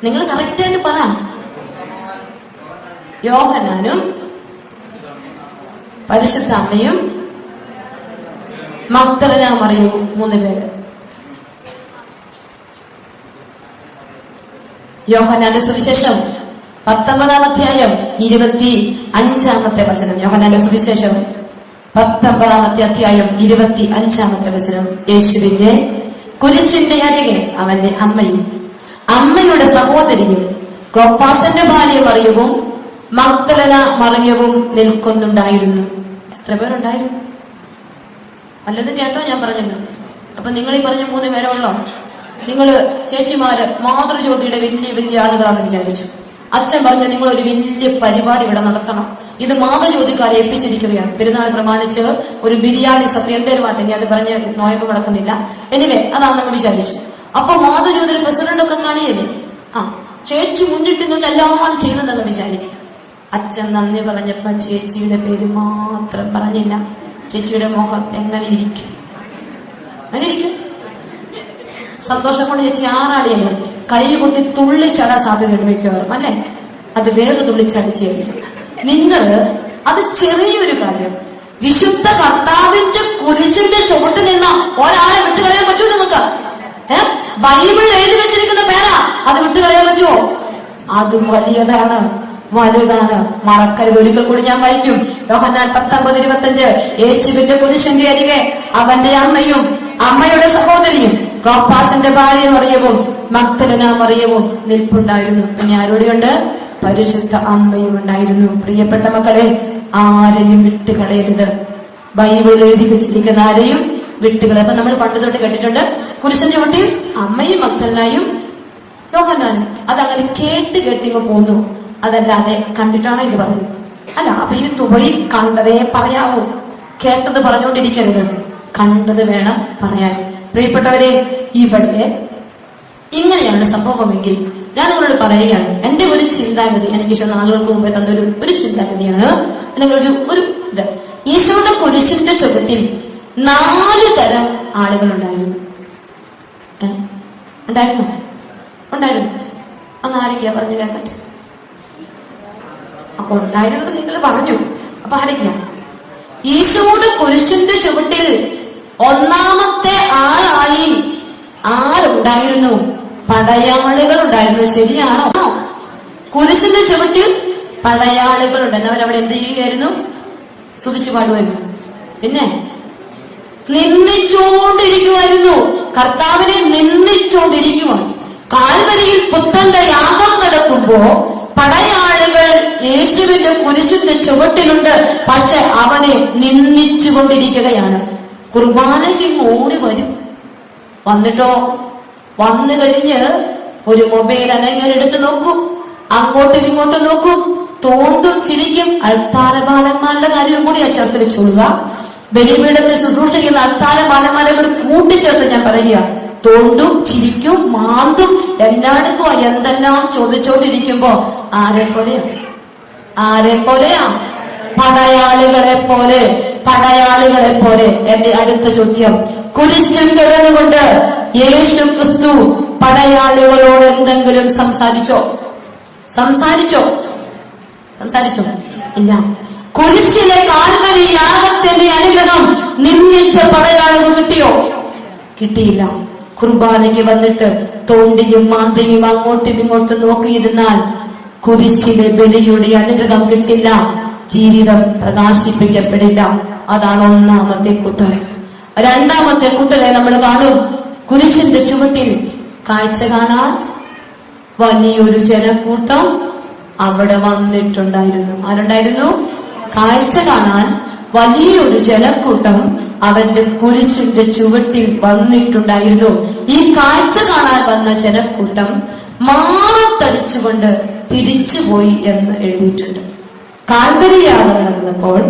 നിങ്ങൾ കറക്റ്റായിട്ട് പറ. യോഹന്നാനും പരിശുദ്ധ അമ്മയും മഗ്ദലന മറിയവും 3 പേര്. യോഹന്നാന്റെ സുവിശേഷം 19-ാം അധ്യായം 25-ാമത്തെ വചനം. യോഹന്നാന്റെ സുവിശേഷം 19-ാമത്തെ അധ്യായം 25-ാമത്തെ വചനം. യേശുവിന്റെ കുരിശിന്റെ അരികെ അവന്റെ അമ്മയും അമ്മയുടെ സഹോദരിയും ക്ലോപ്പാസിന്റെ ഭാര്യ മറിയവും മഗ്ദലന മറിയവും നിൽക്കുന്നുണ്ടായിരുന്നു. എത്ര പേരുണ്ടായിരുന്നു? വല്ലതും കേട്ടോ ഞാൻ പറഞ്ഞത്? അപ്പൊ നിങ്ങൾ ഈ പറഞ്ഞ 3 പേരുള്ളോ? നിങ്ങള് ചേച്ചിമാര് മാതൃജ്യോതിയുടെ വലിയ ആളുകളാണെന്ന് വിചാരിച്ചു. അച്ഛൻ പറഞ്ഞ നിങ്ങൾ ഒരു വലിയ പരിപാടി ഇവിടെ നടത്തണം. ഇത് മാതൃജ്യോതിക്കാരെ ഏൽപ്പിച്ചിരിക്കുകയാണ്. പെരുന്നാൾ പ്രമാണിച്ച് ഒരു ബിരിയാണി സത്യം എന്തേലും ആട്ടെ, ഞാൻ അത് പറഞ്ഞ് നോയമ്പ് നടക്കുന്നില്ല. എനിവേ, അതാണെന്ന് വിചാരിച്ചു. അപ്പൊ മാതൃജ്യോതിയുടെ പ്രസിഡന്റൊക്കെ കാണിയല്ലേ? ചേച്ചി മുന്നിട്ട് നിന്ന് എല്ലാം ചെയ്യുന്നുണ്ടെന്ന് വിചാരിക്കുക. അച്ഛൻ നന്ദി പറഞ്ഞപ്പോ ചേച്ചിയുടെ പേര് മാത്രം പറഞ്ഞില്ല. ചേച്ചിയുടെ മുഖം എങ്ങനെ ഇരിക്കും? സന്തോഷം കൊണ്ട് ചേച്ചി ആറാടിയല്ലേ? കൈ കൊട്ടി തുള്ളിച്ചടാൻ സാധ്യതയുണ്ട് മിക്കവാറും, അല്ലേ? അത് വേറെ തുള്ളിച്ചടിച്ചായിരിക്കും. നിങ്ങള് അത് ചെറിയൊരു കാര്യം, വിശുദ്ധ കർത്താവിന്റെ കുരിശിന്റെ ചുവട്ടിൽ നിന്ന ഒരാളെ വിട്ടുകളയാൻ പറ്റുമോ നിങ്ങൾക്ക്? ബൈബിളിൽ എഴുതി വെച്ചിരിക്കുന്ന പേരാ, അത് വിട്ടുകളയാൻ പറ്റുമോ? അത് വലുതാണ്. മറക്കരുത്. ഒരിക്കൽ കൂടി ഞാൻ വായിക്കും. യോഹന്നാൻ 19:25. യേശുവിന്റെ കുരിശിന്റെ അരികെ അവന്റെ അമ്മയും അമ്മയുടെ സഹോദരിയും ക്ലോപ്പാസിന്റെ ഭാര്യ മറിയവും മഗ്ദലന മറിയവും നിൽപ്പുണ്ടായിരുന്നു. പിന്നെ ആരോടെയുണ്ട്? പരിശുദ്ധ അമ്മയും ഉണ്ടായിരുന്നു. പ്രിയപ്പെട്ട മക്കളെ, ആരെയും വിട്ടുകളയരുത്. ബൈബിളിൽ എഴുതി വെച്ചിരിക്കുന്ന ആരെയും വിട്ടുകളെ. അപ്പൊ നമ്മൾ പണ്ട് തൊട്ട് കേട്ടിട്ടുണ്ട്, കുരിശിന്റെ ചുവട്ടിൽ അമ്മയും മഗ്ദലനായും യോഹന്നാനും. അതങ്ങനെ കേട്ട് കേട്ടിങ്ങ് പോന്നു, അതല്ലാതെ കണ്ടിട്ടാണോ ഇത് പറയുന്നത്? അല്ല. അപ്പൊ ഇനി തുബൈ കണ്ടതേ പറയാവൂ, കേട്ടത് പറഞ്ഞുകൊണ്ടിരിക്കരുത്, കണ്ടത് വേണം പറയാൻ. പ്രിയപ്പെട്ടവരെ, ഇവിടെ ഇങ്ങനെയാണ് സംഭവമെങ്കിൽ ഞാൻ നിങ്ങളോട് പറയുകയാണ്, എന്റെ ഒരു ചിന്താഗതി, എനിക്ക് ഈശോ നാളുകൾക്ക് മുമ്പേ തന്നൊരു ചിന്താഗതിയാണ്, അല്ലെങ്കിൽ ഒരു ഇത്. ഈശോയുടെ കുരിശിന്റെ ചുവട്ടിൽ 4 തരം ആളുകൾ ഉണ്ടായിരുന്നു. ഉണ്ടായിരുന്നു. അന്ന് ആരൊക്കെയാ പറഞ്ഞു കേൾക്കട്ടെ? അപ്പൊ ഉണ്ടായിരുന്നത് നിങ്ങൾ പറഞ്ഞു. അപ്പൊ ആരൊക്കെയാ? ഈശോയുടെ കുരിശിന്റെ ചുവട്ടിൽ ഒന്നാമത്തെ ആളായി ആരുണ്ടായിരുന്നു? പടയാളികൾ ഉണ്ടായിരുന്നു. ശരിയാണോ? കുരിശിന്റെ ചുവട്ടിൽ പടയാളികൾ ഉണ്ടായിരുന്നു. അവരവിടെ എന്ത് ചെയ്യുകയായിരുന്നു? സ്തുതിച്ചു പാടുമായിരുന്നു. പിന്നെ നിന്ദിച്ചുകൊണ്ടിരിക്കുമായിരുന്നു. കർത്താവിനെ നിന്ദിച്ചുകൊണ്ടിരിക്കുവാണ്. കാൽവരിയിൽ പുത്രന്റെ യാഗം നടക്കുമ്പോ പടയാളികൾ യേശുവിന്റെ കുരിശിന്റെ ചുവട്ടിലുണ്ട്, പക്ഷെ അവനെ നിന്ദിച്ചുകൊണ്ടിരിക്കുകയാണ്. കുർബാനയ്ക്ക് ഓടി വരും. വന്നിട്ടോ, വന്നു കഴിഞ്ഞ് ഒരു മൊബൈൽ അനങ്ങനെ എടുത്ത് നോക്കും, അങ്ങോട്ടും ഇങ്ങോട്ടും നോക്കും, തോണ്ടും ചിരിക്കും. അൾത്താര ബാലന്മാരുടെ കാര്യം കൂടി ആ ചേർത്ത് വെച്ചോളുക. ബലിപീഠത്തെ ശുശ്രൂഷിക്കുന്ന അൾത്താര ബാലന്മാരെ കൂടി കൂട്ടിച്ചേർത്ത് ഞാൻ പറയുക. തോണ്ടും ചിരിക്കും മാന്തും എല്ലാവർക്കും എന്തെല്ലാം ചോദിച്ചോണ്ടിരിക്കുമ്പോ ആരെ പോലെയാ? പടയാളികളെ പോലെ. എന്റെ അടുത്ത ചോദ്യം, കുരിശിൽ കിടന്നുകൊണ്ട് യേശു ക്രിസ്തു പടയാളികളോട് എന്തെങ്കിലും സംസാരിച്ചോ? ഇല്ല. കുരിശിലെ കാൽവരി യാഗത്തിന്റെ അനുഗ്രഹം നിന്ദിച്ച പടയാളികൾ കിട്ടിയില്ല. കുർബാനയ്ക്ക് വന്നിട്ട് തോണ്ടിയും മാന്തിയും അങ്ങോട്ടും ഇങ്ങോട്ടും നോക്കിയിരുന്നാൽ കുരിശിലെ ബലിയുടെ അനുഗ്രഹം കിട്ടില്ല, ജീവിതം പ്രകാശിപ്പിക്കപ്പെടില്ല. അതാണ് ഒന്നാമത്തെ കൂട്ടർ. രണ്ടാമത്തെ കൂട്ടരെ നമ്മൾ കാണും. കുരിശിന്റെ ചുവട്ടിൽ കാഴ്ച കാണാൻ വലിയൊരു ജനക്കൂട്ടം അവിടെ വന്നിട്ടുണ്ടായിരുന്നു. ആരുണ്ടായിരുന്നു? കാഴ്ച കാണാൻ വലിയൊരു ജനക്കൂട്ടം അവന്റെ കുരിശിന്റെ ചുവട്ടിൽ വന്നിട്ടുണ്ടായിരുന്നു. ഈ കാഴ്ച കാണാൻ വന്ന ജനക്കൂട്ടം മാറത്തടിച്ചുകൊണ്ട് തിരിച്ചുപോയി എന്ന് എഴുതിയിട്ടുണ്ട്. കാൽവരി യാഗം നടന്നപ്പോൾ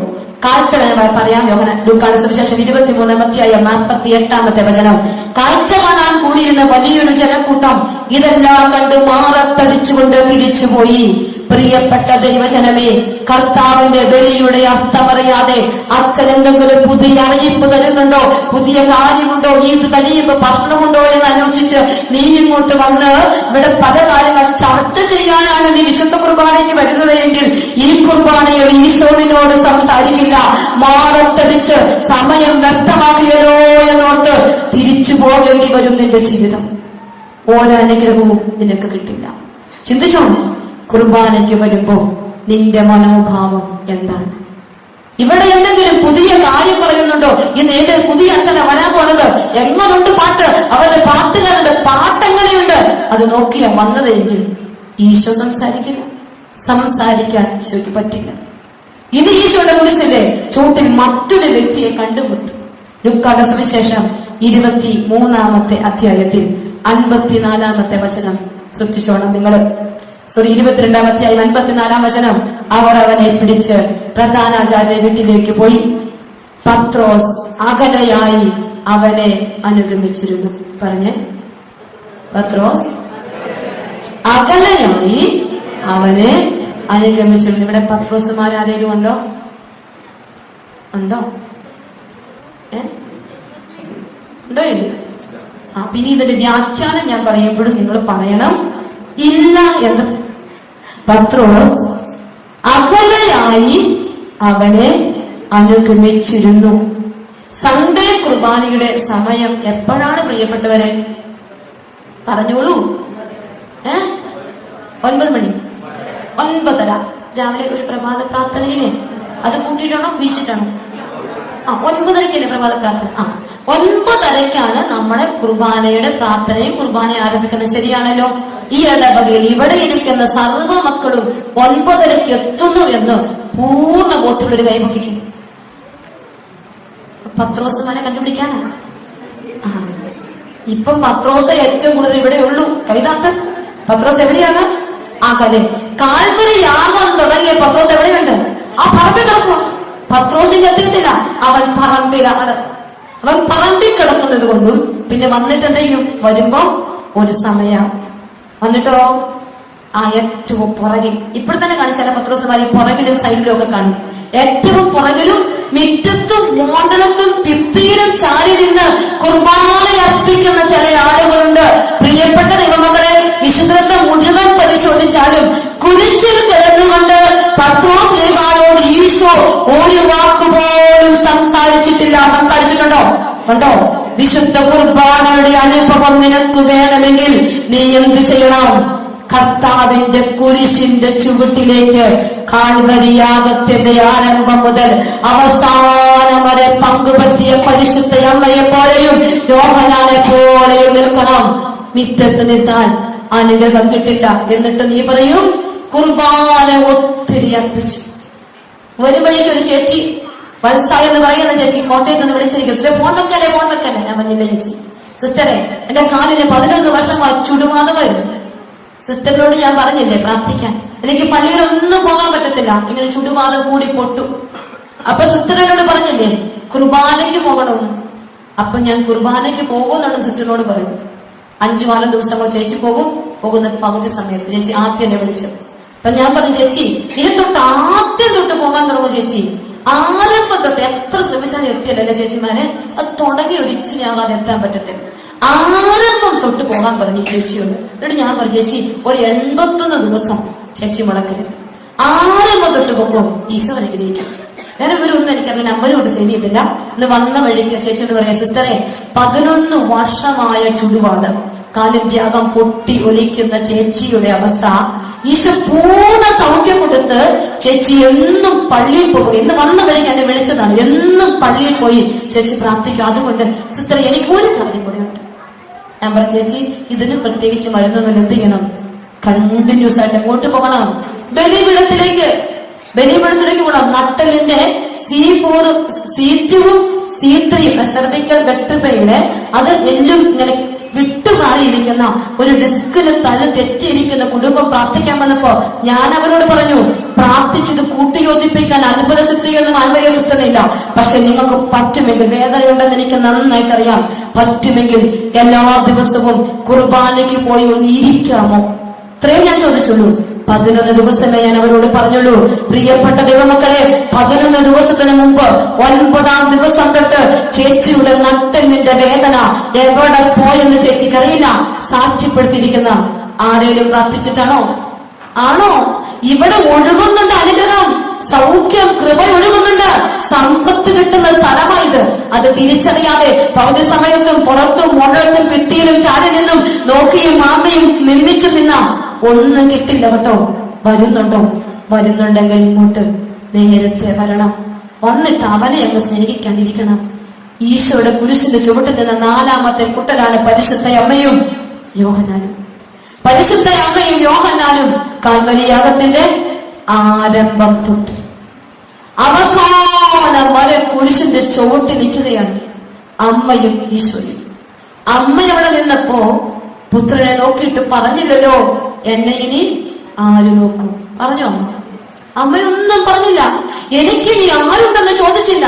കാഴ്ച പറയാം. ലൂക്കായുടെ സുവിശേഷം 23-48 വചനം. കാഴ്ച കാണാൻ കൂടിയിരുന്ന വലിയൊരു ജനക്കൂട്ടം ഇതെല്ലാം കണ്ട് മാറത്തടിച്ചുകൊണ്ട് തിരിച്ചുപോയി. പ്രിയപ്പെട്ട ദൈവജനമേ, കർത്താവിന്റെ ബലിയുടെ അർത്ഥമറിയാതെ അച്ഛൻ എന്തെങ്കിലും പുതിയ അറിയിപ്പ് തരുന്നുണ്ടോ, പുതിയ കാര്യമുണ്ടോ, ഇത് കഴിയുമ്പോ ഭക്ഷണമുണ്ടോ എന്ന് അന്വേഷിച്ച് നീ ഇങ്ങോട്ട് വന്ന് ഇവിടെ പല കാര്യങ്ങൾ ചർച്ച ചെയ്യാനാണ് നീ വിശുദ്ധ കുർബാനയ്ക്ക് വരുന്നത് എങ്കിൽ ഈ കുർബാനയിൽ ഈശോ നിന്നോട് സംസാരിക്കില്ല. മാറത്തടിച്ച് സമയം വ്യക്തമാക്കിയല്ലോ എന്നോർത്ത് തിരിച്ചു പോകേണ്ടി വരും. നിന്റെ ജീവിതം ഒരനുഗ്രഹവും നിനക്ക് കിട്ടില്ല. ചിന്തിച്ചോ, കുർബാനയ്ക്ക് വരുമ്പോ നിന്റെ മനോഭാവം എന്താണ്? ഇവിടെ എന്തെങ്കിലും പുതിയ കാര്യം പറയുന്നുണ്ടോ? ഇന്ന് ഏത് പുതിയ അച്ഛനെ വരാൻ പോണത്? എങ്ങനുണ്ട് പാട്ട്? അവരുടെ പാട്ടുകാരുടെ പാട്ടെങ്ങനെയുണ്ട്? അത് നോക്കിയാ വന്നതെങ്കിൽ ഈശോ സംസാരിക്കാൻ ഈശോയ്ക്ക് പറ്റില്ല. ഇത് ഈശോയുടെ കുരിശിലെ ചൂട്ടിൽ മറ്റൊരു വ്യക്തിയെ കണ്ടുമുട്ടും. ലൂക്കായുടെ സുവിശേഷം 23-ാമത്തെ അധ്യായത്തിൽ 54-ാമത്തെ വചനം ശ്രദ്ധിച്ചോണം നിങ്ങൾ. 22-ാം അധ്യായം 54-ാം വചനം. അവർ അവനെ പിടിച്ച് പ്രധാനാചാര്യ വീട്ടിലേക്ക് പോയി. പത്രോസ് അകലെയായി അവനെ അനുഗമിച്ചിരുന്നു. പറഞ്ഞേ, പത്രോസ് അകലെയായി അവനെ അനുഗമിച്ചിരുന്നു. ഇവിടെ പത്രോസുമാരാരേലും ഉണ്ടോ? ഉണ്ടോ ഇല്ല? പിന്നെ ഇതിന്റെ വ്യാഖ്യാനം ഞാൻ പറയുമ്പോഴും നിങ്ങൾ പറയണം ഇല്ല എന്ന്. പത്രോസ് അകലെയായി അവനെ അനുഗമിച്ചിരുന്നു. സൺഡേ കുർബാനയുടെ സമയം എപ്പോഴാണ് പ്രിയപ്പെട്ടവരെ? പറഞ്ഞോളൂ. 9 മണി, 9:30 രാവിലെ ഒരു പ്രഭാത പ്രാർത്ഥനയില്ലേ? അത് കൂട്ടിയിട്ടാണോ വീഴ്ചിട്ടാണോ? 9:30 പ്രഭാത പ്രാർത്ഥന. 9:30 നമ്മുടെ കുർബാനയുടെ പ്രാർത്ഥനയും കുർബാനയും ആരംഭിക്കുന്നത്. ശരിയാണല്ലോ? ഈ ഇടവകയിൽ ഇവിടെ ഇരിക്കുന്ന സർവ്വ മക്കളും 9:30 എത്തുന്നു എന്ന് പൂർണ്ണ ബോധമുള്ളൊരു കൈമുക്കിക്കും. പത്രോസുമാരെ കണ്ടുപിടിക്കാനാ. ഇപ്പം പത്രോസ് ഏറ്റവും കൂടുതൽ ഇവിടെ ഉള്ളൂ. കൈതാത്ത പത്രോസ് എവിടെയാണ്? ആ കാൽവരി യാഗം തുടങ്ങിയ പത്രോസ് എവിടെയുണ്ട്? ആ പറമ്പിൽ കിടക്കുക. പത്രോസിന്റെ എത്തിയിട്ടില്ല, അവൻ പറമ്പിലാണ്. അവൻ പറമ്പിൽ കിടക്കുന്നത് കൊണ്ടും പിന്നെ വന്നിട്ട് എന്തെങ്കിലും വരുമ്പോ ഒരു സമയം വന്നിട്ടോ ആ ഏറ്റവും പുറകിൽ ഇപ്പോൾ തന്നെ കാണും ചില പത്രോസുമാരെ പുറകിലും സൈഡിലും ഒക്കെ കാണും. ഏറ്റവും പുറകിലും മിറ്റത്തും മോണ്ടലത്തും ഭിത്തിയിലും ചാരി നിന്ന് കുർബാന അർപ്പിക്കുന്ന ചില ആളുകളുണ്ട്. പ്രിയപ്പെട്ട ദൈവമക്കളെ, വിശുദ്ധത്തെ മുഴുവൻ പരിശോധിച്ചാലും കുരിശിൽ കിടന്നുകൊണ്ട് പത്രോസ് ശ്ലീഹായോട് ഈശോ ഒരു വാക്കുപോലും സംസാരിച്ചിട്ടില്ല. സംസാരിച്ചിട്ടുണ്ടോ? കണ്ടോ? വിശുദ്ധ കുർബാനയുടെ അനുഭവം നിനക്ക് വേണമെങ്കിൽ നീ എന്ത് ചെയ്യണം? കർത്താവിന്റെ കുരിശിന്റെ ചുവട്ടിലേക്ക് കാൽവരിയാഗത്തിന്റെ ആരംഭം മുതൽ അവസാനം വരെ പങ്കുപറ്റിയ പരിശുദ്ധ അമ്മയെ പോലെയും യോഹന്നാനെ പോലെയും നിൽക്കണം. മിറ്റത്ത് നിന്നാൽ അനുഗ്രഹം കിട്ടില്ല. എന്നിട്ട് നീ പറയും കുർബാന ഒത്തിരി അർപ്പിച്ചു. ഒരു വഴിക്ക് ഒരു ചേച്ചി വത്സ എന്ന് പറയുന്ന ചേച്ചി കോട്ടയത്ത് നിന്ന് വിളിച്ചിരിക്കും. സിസ്റ്റർ ഫോൺ വെക്കല്ലേ. ഞാൻ പറഞ്ഞില്ല ചേച്ചി, സിസ്റ്ററെ എന്റെ കാലിന് 11 വർഷമായി ചുടുവാതമായിരുന്നു. സിസ്റ്ററിനോട് ഞാൻ പറഞ്ഞില്ലേ പ്രാർത്ഥിക്കാൻ, എനിക്ക് പള്ളിയിലൊന്നും പോകാൻ പറ്റത്തില്ല, ഇങ്ങനെ ചുടുവാതം കൂടി പൊട്ടു. അപ്പൊ സിസ്റ്ററിനോട് പറഞ്ഞില്ലേ കുർബാനയ്ക്ക് പോകണമെന്ന്. അപ്പൊ ഞാൻ കുർബാനയ്ക്ക് പോകുമെന്നാണ് സിസ്റ്ററിനോട് പറയുന്നത്. 5-6 ദിവസങ്ങൾ ചേച്ചി പോകുന്ന പകുതി സമയത്ത് ചേച്ചി ആദ്യം എന്നെ വിളിച്ചത്. അപ്പൊ ഞാൻ പറഞ്ഞു ചേച്ചി ഇനി തൊട്ട് ആദ്യം തൊട്ട് പോകാൻ തുടങ്ങും ചേച്ചി. ആരംഭം തൊട്ട് എത്ര ശ്രമിച്ചാലും എത്തിയല്ലേ ചേച്ചിമാരെ, അത് തുടങ്ങി ഒരു ഇച്ചിരി ആകാതെ എത്താൻ പറ്റത്തില്ല. ആരംഭം തൊട്ട് പോകാൻ പറഞ്ഞു ചേച്ചിയോട്. എന്നിട്ട് ഞാൻ പറഞ്ഞു ചേച്ചി ഒരു 81 ദിവസം ചേച്ചി മുടക്കരുത്, ആരംഭം തൊട്ട് പോകും, ഈശോ അനുഗ്രഹിക്കും. ഞാൻ ഇവരൊന്നും എനിക്കറിയാം, നമ്പരോട് സേവ് ചെയ്തില്ല. ഇന്ന് വന്ന വഴിക്ക് ചേച്ചിയോട് പറയാം സിസ്റ്ററെ 11 വർഷമായ ചുടുവാദം കാലിന്റെ അകം പൊട്ടി ഒലിക്കുന്ന ചേച്ചിയുടെ അവസ്ഥ ഈശോ പൂർണ്ണ സൗഖ്യം കൊടുത്ത് ചേച്ചി എന്നും പള്ളിയിൽ പോകും. ഇന്ന് വന്ന വഴിക്ക് എന്നെ വിളിച്ചതാണ്. എന്നും പള്ളിയിൽ പോയി ചേച്ചി പ്രാർത്ഥിക്കും. അതുകൊണ്ട് സിസ്റ്റർ എനിക്ക് ഒരു കാര്യം കൂടെ ഉണ്ട്. ഞാൻ പറഞ്ഞു ചേച്ചി ഇതിനും പ്രത്യേകിച്ച് മരുന്നൊന്നും എന്ത് ചെയ്യണം? കണ്ടിന്യൂസ് ആയിട്ട് എങ്ങോട്ട് പോകണം? ബലിപീഠത്തിലേക്ക് പോകണം. നട്ടലിന്റെ C4 C2 C3 സെർവിക്കൽ വെർട്ടിബ്രയിലെ അത് എല്ലും ഇങ്ങനെ വിട്ടുമാറിയിരിക്കുന്ന ഒരു ഡിസ്കിന് തല തെറ്റിയിരിക്കുന്ന കുടുംബം പ്രാർത്ഥിക്കാൻ വന്നപ്പോ ഞാൻ അവരോട് പറഞ്ഞു പ്രാർത്ഥിച്ചത് കൂട്ടിയോജിപ്പിക്കാൻ അത്ഭുത സിദ്ധിയൊന്നും ആത്മീയ സിസ്റ്റമില്ല. പക്ഷെ നിങ്ങൾക്ക് പറ്റുമെങ്കിൽ, വേദനയുണ്ടെന്ന് എനിക്ക് നന്നായിട്ട് അറിയാം, പറ്റുമെങ്കിൽ എല്ലാ ദിവസവും കുർബാനയ്ക്ക് പോയി ഒന്ന് ഇരിക്കാമോ? ഇത്രയും ഞാൻ ചോദിച്ചുള്ളൂ. 11 ദിവസമേ ഞാൻ അവരോട് പറഞ്ഞുള്ളൂ. പ്രിയപ്പെട്ട ദൈവമക്കളെ, 11 ദിവസത്തിന് മുമ്പ് 9-ാം ദിവസം തൊട്ട് ചേച്ചിയുടെ നട്ടലിന്റെ വേദന എവിടെ പോയെന്ന് ചേച്ചിക്ക് അറിയില്ല. സാക്ഷ്യപ്പെടുത്തിയിരിക്കുന്ന ആരേലും പ്രാർത്ഥിച്ചിട്ടാണോ? ആണോ? ഇവിടെ ഒഴുകുന്നുണ്ട് അനുഗ്രഹം, സൗഖ്യം, കൃപ ഒഴുകുന്നുണ്ട്, സമ്പത്ത് കിട്ടുന്ന സ്ഥലമായത്. അത് തിരിച്ചറിയാതെ പകുതി സമയത്തും പുറത്തും മുഴത്തും ഭിത്തിയിലും ചാരി നിന്നും നോക്കിയും മാമയും നിന്ദിച്ചു നിന്ന ഒന്നും കിട്ടില്ല കേട്ടോ. വരുന്നുണ്ടെങ്കിൽ ഇങ്ങോട്ട് നേരത്തെ വരണം. വന്നിട്ട് അവനെ അങ്ങ് സ്നേഹിക്കാണ്ടിരിക്കണം. ഈശോയുടെ കുരിശിന്റെ ചുവട്ടിൽ നിന്ന് 4ാമത്തെ കുട്ടനാണ് പരിശുദ്ധ അമ്മയും യോഹന്നാനും. പരിശുദ്ധ അമ്മയും യോഹന്നാനും കാൽവരിയാഗത്തിന്റെ ആരംഭം തൊട്ട് അവസാനം വരെ കുരിശിന്റെ ചുവട്ടിൽ നിൽക്കുകയാണ് അമ്മയും ഈശോയും. അമ്മ അവിടെ നിന്നപ്പോ പുത്രനെ നോക്കിയിട്ട് പറഞ്ഞില്ലല്ലോ എന്നെ ഇനി ആര് നോക്കും? പറഞ്ഞോ? അമ്മയൊന്നും പറഞ്ഞില്ല. എനിക്ക് നീ ആരുണ്ടെന്ന് ചോദിച്ചില്ല,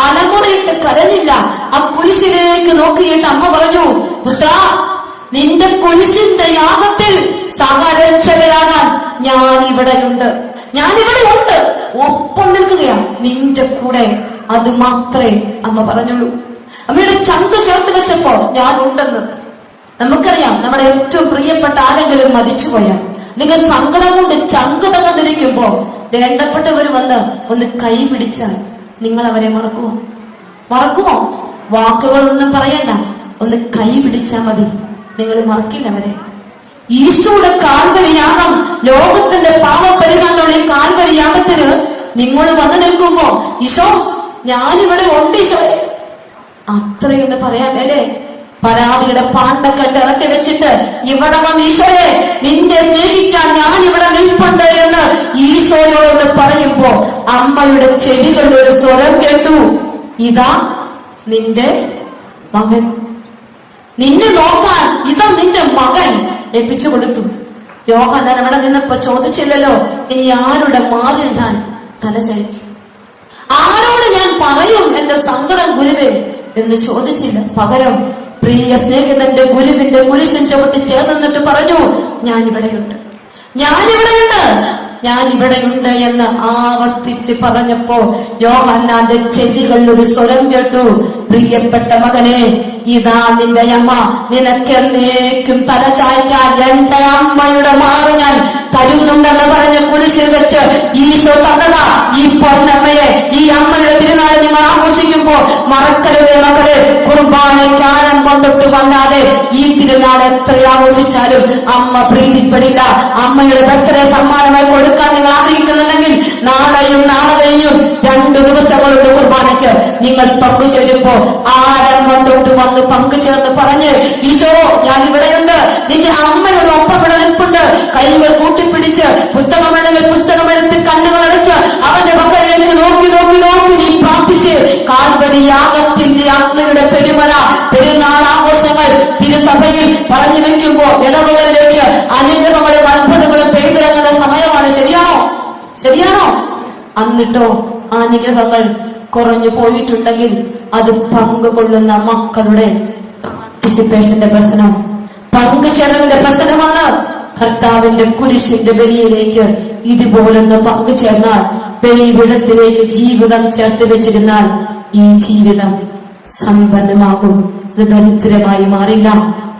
അലമുറയിട്ട് കരഞ്ഞില്ല. ആ കുരിശിലേക്ക് നോക്കിയിട്ട് അമ്മ പറഞ്ഞു പുത്ര, നിന്റെ കുരിശിന്റെ യാഗത്തിൽ സഹരക്ഷകരാകാൻ ഞാനിവിടെ ഉണ്ട്, ഒപ്പം നിൽക്കുകയാണ് നിന്റെ കൂടെ. അത് മാത്രമേ അമ്മ പറഞ്ഞുള്ളൂ. അമ്മയുടെ ചങ്ക് ചേർത്ത് വെച്ചപ്പോ ഞാൻ ഉണ്ടെന്ന്. നമുക്കറിയാം, നമ്മുടെ ഏറ്റവും പ്രിയപ്പെട്ട ആരെങ്കിലും മരിച്ചുപോയാൽ, നിങ്ങൾ സങ്കടം കൊണ്ട് ചങ്കടന്നിരിക്കുമ്പോ വേണ്ടപ്പെട്ടവർ വന്ന് ഒന്ന് കൈ പിടിച്ചാൽ നിങ്ങൾ അവരെ മറക്കുമോ? വാക്കുകളൊന്നും പറയണ്ട, ഒന്ന് കൈ പിടിച്ചാൽ മതി, നിങ്ങൾ മറക്കില്ല അവരെ. ഈശോയുടെ കാൽവരിയാഗം, ലോകത്തിന്റെ പാപപരിഹാരമുള്ള ഈ കാൽവരിയാഗത്തിന് നിങ്ങൾ വന്നു നിൽക്കുമ്പോ ഈശോ ഞാനിവിടെ ഉണ്ട് ഈശോയെ, അത്രയൊന്ന് പറയാൻ അല്ലേ? പരാതിയുടെ പാണ്ടക്കെട്ട് ഇറക്കി വെച്ചിട്ട് ഇവിടെ വന്ന് ഈശോയെ നിന്നെ സ്നേഹിക്കാൻ ഞാൻ ഇവിടെ നിൽപ്പുണ്ട് എന്ന് ഈശോയോട് പറയുമ്പോ അമ്മയുടെ ചെവികളുടെ ഒരു സ്വരം കേട്ടു, ഇതാ നിന്റെ മകൻ. നിന്നെ നോക്കാൻ ഇതാ നിന്റെ മകൻ ഏൽപ്പിച്ചു കൊടുത്തു. യോഹന്നാൻ അവിടെ നിന്നപ്പോ ചോദിച്ചില്ലല്ലോ, ഇനി ആരുടെ മാറിൽ ഞാൻ തലചായ്ക്കും, ആരോട് ഞാൻ പറയും എന്റെ സങ്കടം ഗുരുവേ എന്ന് ചോദിച്ചില്ല. പകരം പ്രിയ സ്നേഹിതന്റെ ഗുരുവിന്റെ കുരിശൻ ചുവട്ടി ചേർന്നിട്ട് പറഞ്ഞു, ഞാനിവിടെയുണ്ട്, ഞാനിവിടെയുണ്ട്, ഞാനിവിടെയുണ്ട് എന്ന് ആവർത്തിച്ച് പറഞ്ഞപ്പോ യോഹന്നാന്റെ ചെവികളിൽ ഒരു സ്വരം കേട്ടു, പ്രിയപ്പെട്ട മകനെ, ഇതാ നിന്റെ അമ്മ, നിനക്കെന്നേക്കും തല ചായ്ക്കാൻ എന്റെ അമ്മയുടെ മാറ് ഞാൻ തരുന്നുണ്ടെന്ന് പറഞ്ഞ് കുരിശിൽ വെച്ച് ഈശോ തന്നതാ ഈ പൊന്നമ്മയെ. ഈ അമ്മയുടെ തിരുനാൾ നിങ്ങൾ ആഘോഷിക്കുമ്പോ മറക്കരുതേ മക്കളെ, കുർബാനയ്ക്കാനം കൊണ്ടിട്ട് വന്നാതെ ഈ തിരുനാൾ എത്ര ആഘോഷിച്ചാലും അമ്മ പ്രീതിപ്പെടില്ല. അമ്മയുടെ ബർത്ത്ഡേ സമ്മാനമായി കൊടുക്കാൻ നിങ്ങൾ ആഗ്രഹിക്കുന്നുണ്ടെങ്കിൽ നാളെയും നാളെ കഴിഞ്ഞും 2 ദിവസങ്ങളുടെ കുർബാനയ്ക്ക് നിങ്ങൾ പങ്കുചേരുമ്പോ ആരംഭം തൊട്ട് വന്ന് പങ്കുചേർന്ന് പറഞ്ഞ്, ഈശോ ഞാൻ ഇവിടെയുണ്ട്, നിന്റെ അമ്മയുടെ ഒപ്പം ഇവിടെ നിൽപ്പുണ്ട്, കൈകൾ കൂട്ടിപ്പിടിച്ച് പുസ്തകമെടുത്ത് പുസ്തകമെടുത്ത് കണ്ണുകൾ അടച്ച് അവന്റെ പക്കലേക്ക് നോക്കി നോക്കി നോക്കി നീ പ്രാർത്ഥിച്ച് കാൽവരി യാഗത്തിന്റെ അഗ്നിയുടെ പെരുമഴ പെരുന്നാൾ ആഘോഷങ്ങൾ തിരുസഭയിൽ പറഞ്ഞു വെക്കുമ്പോ ഇടവകളിലേക്ക് അനുഗ്രഹങ്ങളും അത്ഭുതങ്ങളും പെയ്തിറങ്ങുന്ന സമയമാണ്. ശരിയാണോ? ശരിയാണോ? എന്നിട്ടോ ആ അനുഗ്രഹങ്ങൾ കുറഞ്ഞു പോയിട്ടുണ്ടെങ്കിൽ അത് പങ്കുകൊള്ളുന്ന മക്കളുടെ പാർട്ടിസിപ്പേഷന്റെ പ്രശ്നം, പങ്കുചേരലിന്റെ പ്രശ്നമാണ്. കർത്താവിന്റെ കുരിശിന്റെ ബലിയിലേക്ക് ഇതുപോലൊന്ന് പങ്കുചേർന്നാൽ, ബലിപീഠത്തിലേക്ക് ജീവിതം ചേർത്ത് വെച്ചിരുന്നാൽ ഈ ജീവിതം സമ്പന്നമാകും, ഇത് ദരിദ്രമായി മാറില്ല.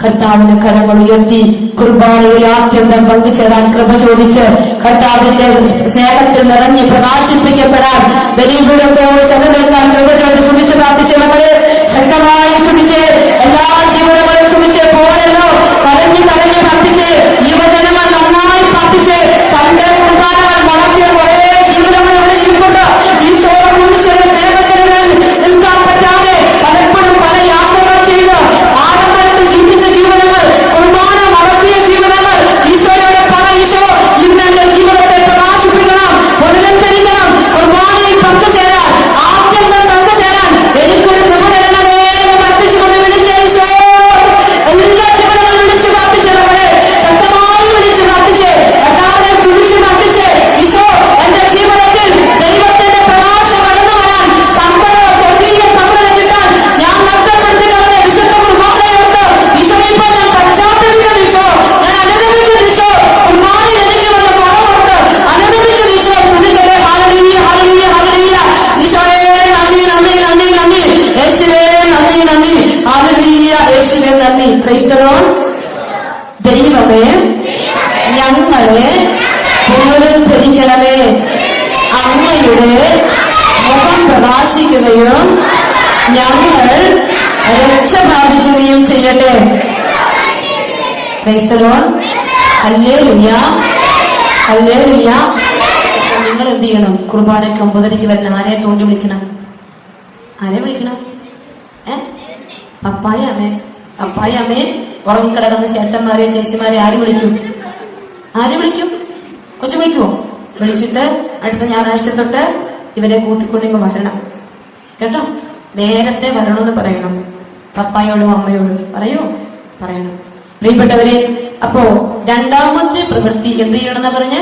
കർത്താവിന്റെ കരങ്ങൾ ഉയർത്തി കുർബാനയിൽ ആദ്യന്തം പങ്കുചേരാൻ കൃപ ചോദിച്ച് കർത്താവിന്റെ സ്നേഹത്തിൽ നിറഞ്ഞ് പ്രകാശിപ്പിക്കപ്പെടാൻ ബലിപീഠത്തോട് ചെന്ന് നിൽക്കാൻ കൃപ ചോദിച്ച് സുഖിച്ച് പ്രാർത്ഥിച്ച് മക്കളെ ശക്തമായി സുഖിച്ച് എല്ലാ ജീവിതങ്ങളും സുഖിച്ച് പോരല്ലോ, കരഞ്ഞ് കരഞ്ഞ് പ്രാർത്ഥിച്ച് യുവജനങ്ങൾ നന്നായി പ്രാർത്ഥിച്ച് സൺഡേ കുർബാനകൾ മുടക്കിയ കുറെ ജീവിതങ്ങൾ ഇവിടെ ഇരിപ്പുണ്ട്. ഈ സ്നേഹത്തിന് നിൽക്കാൻ പറ്റാതെ പലപ്പോഴും പല യാത്രകൾ ചെയ്ത് ആഡംബരത്തിൽ ജീവിച്ച ജീവിതങ്ങൾ, കുർബാന മുടക്കിയ ജീവിതങ്ങൾ, ഈശോയോട് പറ, ഈശോ ഇന്നെന്റെ ജീവിതത്തെ പ്രകാശിപ്പിക്കണം, പുനരുദ്ധരിക്കണം, കുർബാനയിൽ പങ്കുചേരാൻ ആദ്യന്തം പങ്കുചേരാൻ എനിക്കൊരു കൃപ തരണമേ എന്ന് പ്രാർത്ഥിച്ചുകൊണ്ട് വിളിച്ച ഈശോ എല്ലാ ജീവിതങ്ങളും വിളിച്ച് പ്രാർത്ഥിച്ചവരെ ശക്തമായി വിളിച്ച് പ്രാർത്ഥിച്ച് കർത്താവിനെ തുടിച്ച് പ്രാർത്ഥിച്ച് ഈശോ എന്റെ ജീവിതത്തിൽ ദൈവത്തിന്റെ പ്രകാശം കടന്നു വരാൻ സ്വർഗീയ സമ്പന്ന കിട്ടാൻ ഞാൻ നഷ്ടപ്പെടുത്തി കളഞ്ഞ വിശുദ്ധ കുർബാനയോട് ഈശോ ഇപ്പോൾ ഞാൻ പശ്ചാത്തലിക്കുന്നു, ഈശോ ഞാൻ അനുഭവിക്കുന്നു, ഈശോ കുർബാനയിൽ എനിക്ക് വന്ന കുറവുണ്ട്, അനുഭവിക്കുന്നു ഈശോ. സ്തുതിക്കട്ടെ, ഹല്ലേലൂയ ഹല്ലേലൂയ ഹല്ലേലൂയ. ഈശോയെ നന്ദി നന്ദി നന്ദി നന്ദി, യേശുവേ നന്ദി നന്ദി, ഹല്ലേലൂയ യേശുവേ നന്ദി. Praise the Lord. ദൈവമേ ഞങ്ങളെ പുനരുദ്ധരിക്കണമേ, അങ്ങയുടെ മുഖം പ്രകാശിക്കുകയും ഞങ്ങൾ രക്ഷ പ്രാപിക്കുകയും ചെയ്യട്ടെ. Price the Lord. Hallelujah hallelujah. നിങ്ങൾ എന്ത് ചെയ്യണം? കുർബാനയ്ക്ക് 9:30 വരുന്ന ആരെ തോണ്ടി വിളിക്കണം? ആരെ വിളിക്കണം? പപ്പായ അമ്മേ, പപ്പായ അമ്മേ. ഉറങ്ങിക്കിടക്കുന്ന ചേട്ടന്മാരെ ചേച്ചിമാരെ ആര് വിളിക്കും? ആര് വിളിക്കും? കൊച്ചു വിളിക്കുമോ? വിളിച്ചിട്ട് അടുത്ത ഞായറാഴ്ച തൊട്ട് ഇവരെ കൂട്ടിക്കൊണ്ടിങ്ങ് വരണം കേട്ടോ. നേരത്തെ വരണമെന്ന് പറയണം, പപ്പായോടും അമ്മയോടും പറയണം. പ്രിയപ്പെട്ടവരെ, അപ്പോ രണ്ടാമത്തെ പ്രവൃത്തി എന്ത് ചെയ്യണമെന്നാ പറഞ്ഞേ?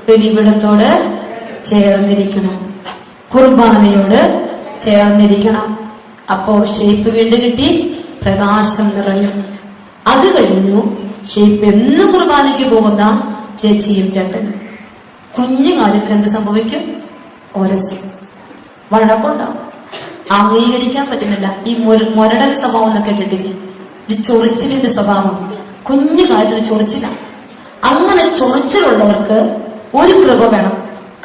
ബലിപീഠത്തോട് ചേർന്നിരിക്കണം, കുർബാനയോട് ചേർന്നിരിക്കണം. അപ്പോ ഷേപ്പ് വീണ്ടും കിട്ടി, പ്രകാശം നിറഞ്ഞു. അത് കഴിഞ്ഞു ഷേപ്പ് എന്നും കുർബാനയ്ക്ക് പോകുന്ന ചേച്ചിയും ചേട്ടനും കുഞ്ഞു കാലത്തിൽ എന്ത് സംഭവിക്കും? ഒരസ്യം, വഴക്കുണ്ടാവും, അംഗീകരിക്കാൻ പറ്റുന്നില്ല. ഈ മുരടൽ സ്വഭാവം എന്നൊക്കെ കേട്ടില്ലേ? ഒരു ചൊറിച്ചിലിന്റെ സ്വഭാവം കുഞ്ഞു കാലത്തിൽ ചൊറിച്ചിലാണ്. അങ്ങനെ ചൊറിച്ചിലുള്ളവർക്ക് ഒരു കൃപ വേണം.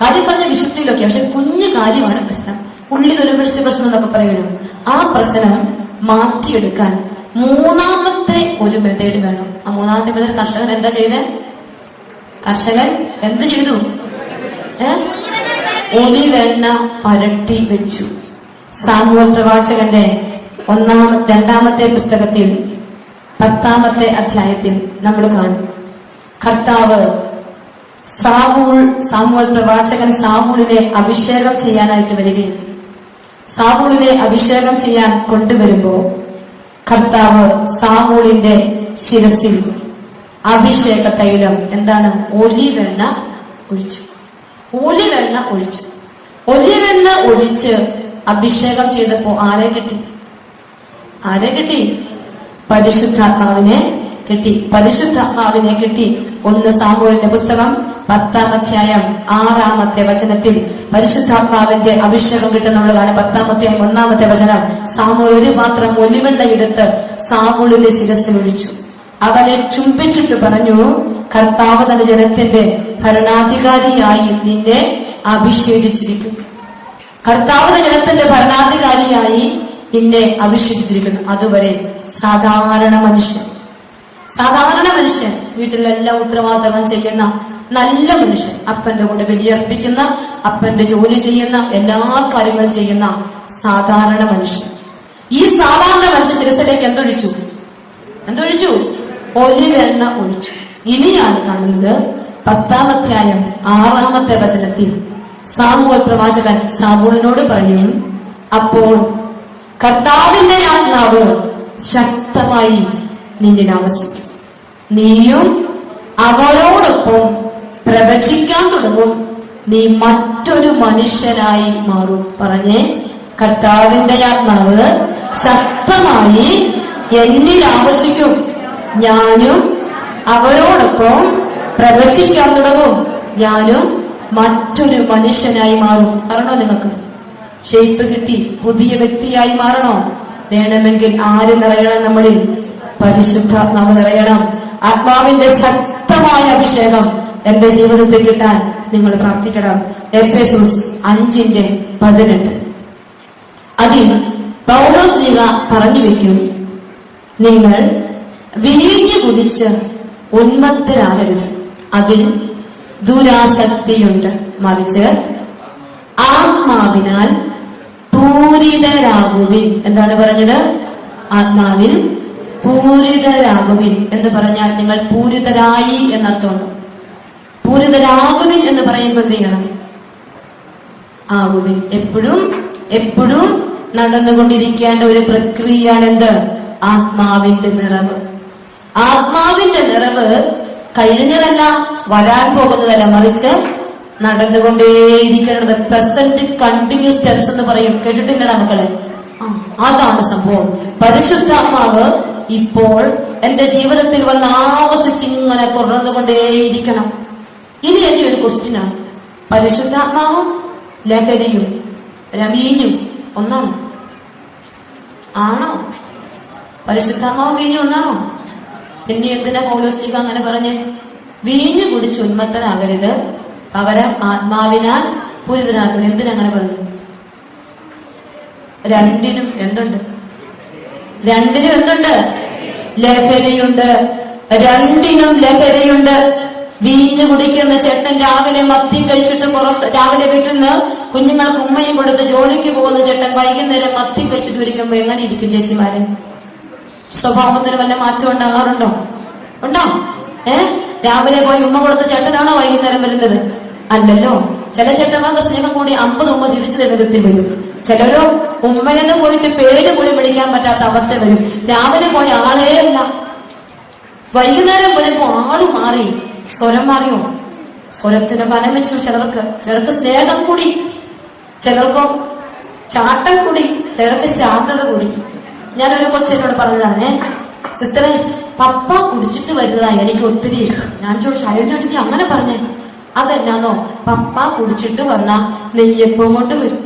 കാര്യം പറഞ്ഞ വിശുദ്ധിയിലൊക്കെ, പക്ഷെ കുഞ്ഞു കാര്യമാണ് പ്രശ്നം. ഉള്ളി തൊലിപിടിച്ച പ്രശ്നം എന്നൊക്കെ പറയുമല്ലോ, ആ പ്രശ്നം മാറ്റിയെടുക്കാൻ മൂന്നാമത്തെ ഒരു മെത്തേഡ് വേണം. ആ മൂന്നാമത്തെ മെത്തേഡ് കർഷകൻ എന്താ ചെയ്തേ? കർഷകൻ എന്ത് ചെയ്തു? ഒലിവെണ്ണ പരട്ടി വെച്ചു. സാമുവേൽ പ്രവാചകന്റെ 2-ാമത്തെ പുസ്തകത്തിൽ 10-ാമത്തെ അധ്യായത്തിൽ നമ്മൾ കാണും, കർത്താവ് സാമുവൽ പ്രവാചകൻ സാമൂലിനെ അഭിഷേകം ചെയ്യാനായിട്ട് വരികയും സാമൂലിനെ അഭിഷേകം ചെയ്യാൻ കൊണ്ടുവരുമ്പോ കർത്താവ് സാമൂലിന്റെ ശിരസിൽ അഭിഷേക തൈലം എന്താണ് ഒലിവെണ്ണ ഒഴിച്ചു. ഒലിവെണ്ണ ഒഴിച്ച് അഭിഷേകം ചെയ്തപ്പോ ആരെ കിട്ടി? പരിശുദ്ധാത്മാവിനെ കിട്ടി. 1 സാമുവേലിന്റെ പുസ്തകം 10-ാം അധ്യായം 6-ാമത്തെ വചനത്തിൽ പരിശുദ്ധാത്മാവിന്റെ അഭിഷേകം കിട്ടുന്നതാണ്. 10-ാം അധ്യായം 1-ാമത്തെ വചനം. സാമുവേൽ ഒരു പാത്രം ഒലിവെണ്ണ എടുത്ത് സാമുവേലിന്റെ ശിരസിൽ ഒഴിച്ചു. അവനെ ചുംബിച്ചിട്ട് പറഞ്ഞു, കർത്താവ് തന്റെ ജനത്തിന്റെ ഭരണാധികാരിയായി നിന്നെ അഭിഷേകിച്ചിരിക്കുന്നു. അതുവരെ സാധാരണ മനുഷ്യൻ വീട്ടിലെല്ലാം ഉത്തരവാദിത്തം ചെയ്യുന്ന നല്ല മനുഷ്യൻ, അപ്പന്റെ കൂടെ ബലിയർപ്പിക്കുന്ന, അപ്പന്റെ ജോലി ചെയ്യുന്ന, എല്ലാ കാര്യങ്ങളും ചെയ്യുന്ന സാധാരണ മനുഷ്യൻ. ഈ സാധാരണ മനുഷ്യൻ ശിരസിലേക്ക് എന്തൊഴിച്ചു? ഒലിവെണ്ണ ഒഴിച്ചു. ഇനിയാണ് കാണുന്നത് 10-ാം അധ്യായം 6-ാമത്തെ വചനത്തിൽ സാമുവേൽ പ്രവാചകൻ സാമൂലിനോട് പറയും, അപ്പോൾ കർത്താവിന്റെ ആത്മാവ് ശക്തമായി നിന്നിൽ ആവസിക്കും, നീയും അവരോടൊപ്പം പ്രവചിക്കാൻ തുടങ്ങും, നീ മറ്റൊരു മനുഷ്യനായി മാറും. പറഞ്ഞേ, കർത്താവിന്റെ ആത്മാവ് ശക്തമായി എന്നിൽ ആവസിക്കും, ഞാനും അവരോടൊപ്പം പ്രവചിക്കാൻ തുടങ്ങും, ഞാനും മറ്റൊരു മനുഷ്യനായി മാറും. അറിയണോ നിങ്ങൾക്ക്? ഷേപ്പ് കിട്ടി പുതിയ വ്യക്തിയായി മാറണോ? വേണമെങ്കിൽ ആര് നിറയണം? നമ്മളിൽ പരിശുദ്ധാത്മാവ് നിറയണം. ആത്മാവിന്റെ ശക്തമായ അഭിഷേകം എന്റെ ജീവിതത്തിൽ കിട്ടാൻ നിങ്ങൾ പ്രാർത്ഥിക്കണം. എഫെസോസ് 5:18 അതിൽ പൗലോസ് ലീഗ പറഞ്ഞു വെക്കും, നിങ്ങൾ വീഞ്ഞു കുടിച്ച് ഉന്മത്തരാകരുത്, അതിൽ ദുരാസക്തിയുണ്ട്, മറിച്ച് ആത്മാവിനാൽ പൂരിതരാകുവിൻ. എന്താണ് പറഞ്ഞത്? ആത്മാവിൽ പൂരിതരാകുവിൻ എന്ന് പറഞ്ഞാൽ നിങ്ങൾ പൂരിതരായി എന്നർത്ഥമുണ്ട്. പൂരിതരാകുവിൻ എന്ന് പറയുമ്പോൾ എന്ത് ചെയ്യണം? ആകുവിൻ. എപ്പോഴും നടന്നുകൊണ്ടിരിക്കേണ്ട ഒരു പ്രക്രിയയാണ് എന്ത്? ആത്മാവിന്റെ നിറവ്. ആത്മാവിന്റെ നിറവ് കഴിഞ്ഞതല്ല, വരാൻ പോകുന്നതല്ല, മറിച്ച് നടന്നുകൊണ്ടേയിരിക്കുന്നത്. പ്രസന്റ് കണ്ടിന്യൂസ് ടെൻസ് എന്ന് പറയും, കേട്ടിട്ടില്ലടാ മക്കളെ? അതാണ് സംഭവം. പരിശുദ്ധാത്മാവ് ഇപ്പോൾ എന്റെ ജീവിതത്തിൽ വന്ന് ആവസിച്ച് ഇങ്ങനെ തുടർന്നുകൊണ്ടേയിരിക്കണം. ഇനി എന്റെ ഒരു ക്വസ്റ്റ്യനാണ്, പരിശുദ്ധാത്മാവും ലഹരിയും വീഞ്ഞും ഒന്നാണോ? ആണോ? പരിശുദ്ധാത്മാവും വീഞ്ഞും ഒന്നാണോ? പിന്നെ എന്തിനാ പൗലോസ് ലീഗ അങ്ങനെ പറഞ്ഞ്? വീഞ്ഞു കുടിച്ച് ഉന്മത്തനാകരുത്, പകരം ആത്മാവിനാൽ പൂരിതനാകരുത്. എന്തിനങ്ങനെ പറഞ്ഞു? രണ്ടിനും എന്തുണ്ട്? ലഹരിയുണ്ട്. രണ്ടിനും ലഹരിയുണ്ട്. വീഞ്ഞു കുടിക്കുന്ന ചേട്ടൻ രാവിലെ മദ്യം കഴിച്ചിട്ട് രാവിലെ വീട്ടിൽ നിന്ന് കുഞ്ഞുങ്ങൾക്ക് ഉമ്മയും കൊടുത്ത് ജോലിക്ക് പോകുന്ന ചേട്ടൻ വൈകുന്നേരം മദ്യം കഴിച്ചിട്ട് ഇരിക്കുമ്പോ എങ്ങനെ ഇരിക്കും ചേച്ചിമാരെ? സ്വഭാവത്തിന് വല്ല മാറ്റം ഉണ്ടാകാറുണ്ടോ? ഉണ്ടോ? രാവിലെ പോയി ഉമ്മ കൊടുത്ത ചേട്ടനാണോ വൈകുന്നേരം വരുന്നത്? അല്ലല്ലോ. ചില ചേട്ടന്മാർക്ക് സ്നേഹം കൂടി 50 ഉമ്മ തിരിച്ചു തരുന്നതിൽ വരും. ചിലരോ ഉമ്മയെന്ന് പോയിട്ട് പേര് പോലും വിളിക്കാൻ പറ്റാത്ത അവസ്ഥ വരും. രാവിലെ പോയ ആളേ അല്ല, വൈകുന്നേരം വരുമ്പോ ആള് മാറി, സ്വരം മാറിയോ? സ്വരത്തിന് ബലം വെച്ചു. ചിലർക്ക് സ്നേഹം കൂടി, ചിലർക്കോ ചാട്ടം കൂടി, ചിലർക്ക് ശാന്തത കൂടി. ഞാനൊരു കൊച്ചിനോട് പറഞ്ഞതാണ്, സിസ്റ്ററെ പപ്പ കുടിച്ചിട്ട് വരുന്നതായി എനിക്ക് ഒത്തിരി ഇഷ്ടം. ഞാൻ ചോദിച്ചു, അതിനടുത്ത് അങ്ങനെ പറഞ്ഞേ? അതെന്നാന്നോ, പപ്പ കുടിച്ചിട്ട് വന്ന നെയ്യപ്പം കൊണ്ട് വരും,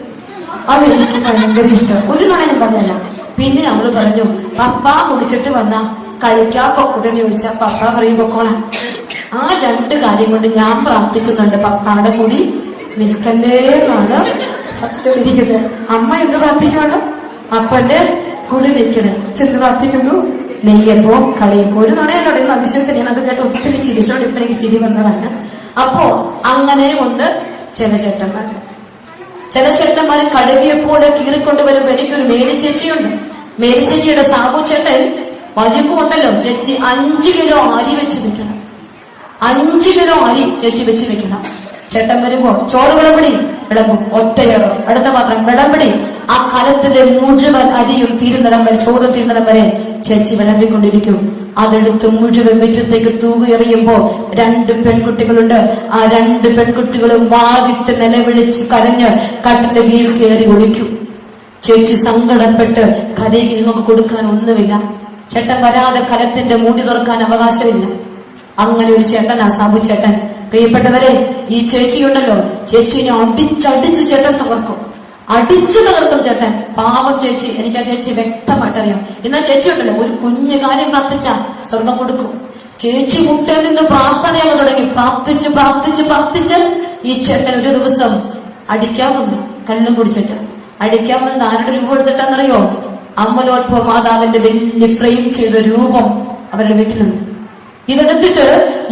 അതെനിക്ക് ഭയങ്കര ഇഷ്ടം. ഒരു നുണയും പറഞ്ഞല്ല. പിന്നെ നമ്മള് പറഞ്ഞു, പപ്പ കുടിച്ചിട്ട് വന്ന കഴിക്കാൻ പൊക്കൂടെന്ന് ചോദിച്ചാൽ പപ്പ പറയും പൊക്കോളാം. ആ 2 കാര്യം കൊണ്ട് ഞാൻ പ്രാർത്ഥിക്കുന്നുണ്ട്, പപ്പാടെ കൂടി നിൽക്കല്ലേ എന്നാണ് പ്രാർത്ഥിച്ചുകൊണ്ടിരിക്കുന്നത്. അമ്മ എന്ത് പ്രാർത്ഥിക്കുവാണ്? അപ്പന്റെ കൂടി നിൽക്കണം. ചെന്ന് പ്രാർത്ഥിക്കുന്നു, നെയ്യപ്പോ കളിയും. ഒരു നുണയല്ലോടെ ഇന്ന് അതിശയത്തിന് ഞാൻ അത് കേട്ട് ഒത്തിരി ചിരിച്ചോണ്ട് ഇപ്പൊ എനിക്ക് ചിരി വന്നതാണ്. അപ്പോ അങ്ങനെ കൊണ്ട് ചില ചേട്ടന്മാര് കടുകിയെപ്പോലെ കീറിക്കൊണ്ടുവരുമ്പോ എനിക്കൊരു മേരിച്ചേച്ചിയുണ്ട്. മേരിച്ചേച്ചിയുടെ സാബു ചേട്ടൻ വരുമ്പോ ഉണ്ടല്ലോ, ചേച്ചി 5 കിലോ അരി വെച്ച് നിൽക്കണം. 5 കിലോ അരി ചേച്ചി വെച്ച് വെക്കണം. ചേട്ടൻ വരുമ്പോ ചോറ് വിളമ്പടി വിളമ്പും, ഒറ്റയേറോ അടുത്ത പാത്രം വിളമ്പടി. ആ കലത്തിലെ മുഴുവൻ അരിയും തീരുന്നിടം വരെ, ചോറ് തീരുന്നിടം വരെ ചേച്ചി വിളമ്പിക്കൊണ്ടിരിക്കും. അതെടുത്ത് മുഴുവൻ മുറ്റത്തേക്ക് തൂകി എറിയുമ്പോ 2 പെൺകുട്ടികളുണ്ട്. ആ 2 പെൺകുട്ടികളും വാവിട്ട് നിലവിളിച്ച് കരഞ്ഞ് കട്ടിന്റെ കീഴിൽ കയറി ഒളിക്കും. ചേച്ചി സങ്കടപ്പെട്ട് കരയിൽ നിങ്ങൾക്ക് കൊടുക്കാൻ ഒന്നുമില്ല. ചേട്ടൻ വരാതെ കലത്തിന്റെ മൂടി തുറക്കാൻ അവകാശമില്ല. അങ്ങനെ ഒരു ചേട്ടനാ സാബു ചേട്ടൻ. പ്രിയപ്പെട്ടവരെ, ഈ ചേച്ചിയുണ്ടല്ലോ, ചേച്ചിനെ അടിച്ചടിച്ച് ചേട്ടൻ തകർക്കും, അടിച്ചു തകർക്കും ചേട്ടൻ. പാവം ചേച്ചി, എനിക്ക് ആ ചേച്ചി വ്യക്തമായിട്ടറിയാം. ഇന്നാ ചേച്ചി ഉണ്ടല്ലോ, ഒരു കുഞ്ഞു കാര്യം പ്രാർത്ഥിച്ച സ്വർഗം കൊടുക്കും. ചേച്ചി മുട്ടയിൽ നിന്ന് പ്രാർത്ഥനയാകെ തുടങ്ങി. പ്രാർത്ഥിച്ച് പ്രാർത്ഥിച്ച് പ്രാർത്ഥിച്ച് ഈ ചേട്ടൻ ഒരു ദിവസം അടിക്കാൻ വന്നു. കള്ളും കുടിച്ചിട്ട് അടിക്കാൻ വന്നത് ആരുടെ രൂപം എടുത്തിട്ടാന്നറിയോ? അമലോത്ഭവ മാതാവിന്റെ വലിയ ഫ്രെയിം ചെയ്ത രൂപം അവരുടെ വീട്ടിലുണ്ട്. ഇതെടുത്തിട്ട്